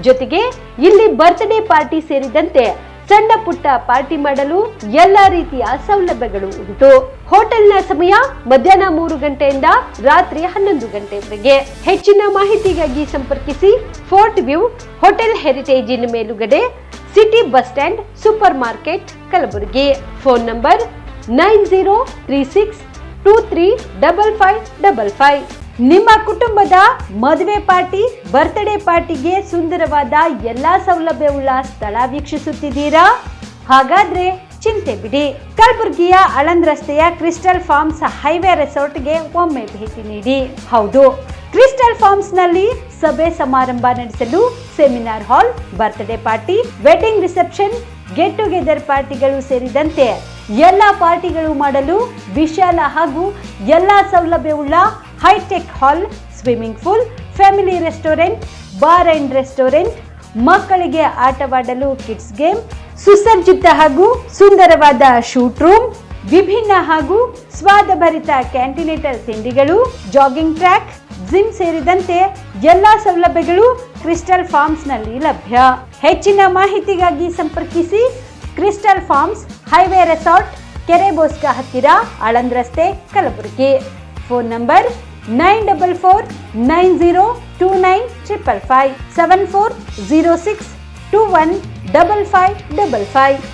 ಜೊತೆಗೆ ಇಲ್ಲಿ ಬರ್ತ್ಡೇ ಪಾರ್ಟಿ ಸೇರಿದಂತೆ ಸಣ್ಣ ಪುಟ್ಟ ಪಾರ್ಟಿ ಮಾಡಲು ಎಲ್ಲಾ ರೀತಿಯ ಸೌಲಭ್ಯಗಳು ಉಂಟು. ಹೋಟೆಲ್ನ ಸಮಯ ಮಧ್ಯಾಹ್ನ 3 ಗಂಟೆಯಿಂದ ರಾತ್ರಿ 11 ಗಂಟೆವರೆಗೆ. ಹೆಚ್ಚಿನ ಮಾಹಿತಿಗಾಗಿ ಸಂಪರ್ಕಿಸಿ ಫೋರ್ಟ್ ವ್ಯೂ ಹೋಟೆಲ್ ಹೆರಿಟೇಜಿನ ಮೇಲುಗಡೆ city bus stand super market Kalaburagi. Phone number 9036235555. ನಿಮ್ಮ ಕುಟುಂಬದ ಮದುವೆ ಪಾರ್ಟಿ, ಬರ್ತ್ಡೇ ಪಾರ್ಟಿಗೆ ಸುಂದರವಾದ ಎಲ್ಲಾ ಸೌಲಭ್ಯವುಳ್ಳ ಸ್ಥಳ ವೀಕ್ಷಿಸುತ್ತಿದ್ದೀರಾ? ಹಾಗಾದ್ರೆ ಚಿಂತೆ ಬಿಡಿ. ಕಲಬುರಗಿಯ ಆಳಂದ್ ರಸ್ತೆಯ ಕ್ರಿಸ್ಟಲ್ ಫಾರ್ಮ್ಸ್ ಹೈವೇ ರೆಸಾರ್ಟ್ಗೆ ಒಮ್ಮೆ ಭೇಟಿ ನೀಡಿ. ಹೌದು, ಕ್ರಿಸ್ಟಲ್ ಫಾರ್ಮ್ಸ್ ನಲ್ಲಿ ಸಭೆ ಸಮಾರಂಭ ನಡೆಸಲು seminar hall, birthday party, wedding reception, get together ಪಾರ್ಟಿಗಳು ಸೇರಿದಂತೆ ಎಲ್ಲಾ ಪಾರ್ಟಿಗಳು ಮಾಡಲು ವಿಶಾಲ ಹಾಗೂ ಎಲ್ಲಾ ಸೌಲಭ್ಯವುಳ್ಳ hitech hall, swimming pool, family restaurant, bar and restaurant, ಮಕ್ಕಳಿಗೆ ಆಟವಾಡಲು ಕಿಡ್ಸ್ ಗೇಮ್, ಸುಸಜ್ಜಿತ ಹಾಗೂ ಸುಂದರವಾದ ಶೂಟ್ ರೂಮ್, ವಿಭಿನ್ನ ಹಾಗೂ ಸ್ವಾದಭರಿತ ಕ್ಯಾಂಟಿನೇಟಲ್ ತಿಂಡಿಗಳು, ಜಾಗಿಂಗ್ ಟ್ರ್ಯಾಕ್, ಜಿಮ್ ಸೇರಿದಂತೆ ಎಲ್ಲಾ ಸೌಲಭ್ಯಗಳು ಕ್ರಿಸ್ಟಲ್ ಫಾರ್ಮ್ಸ್ ನಲ್ಲಿ ಲಭ್ಯ. ಹೆಚ್ಚಿನ ಮಾಹಿತಿಗಾಗಿ ಸಂಪರ್ಕಿಸಿ ಕ್ರಿಸ್ಟಲ್ ಫಾರ್ಮ್ಸ್ ಹೈವೇ ರೆಸಾರ್ಟ್, ಕೆರೆ ಬೋಸ್ಕ ಹತ್ತಿರ, ಆಳಂದ್ ರಸ್ತೆ, ಕಲಬುರಗಿ. Phone number 9490295555 7406215555.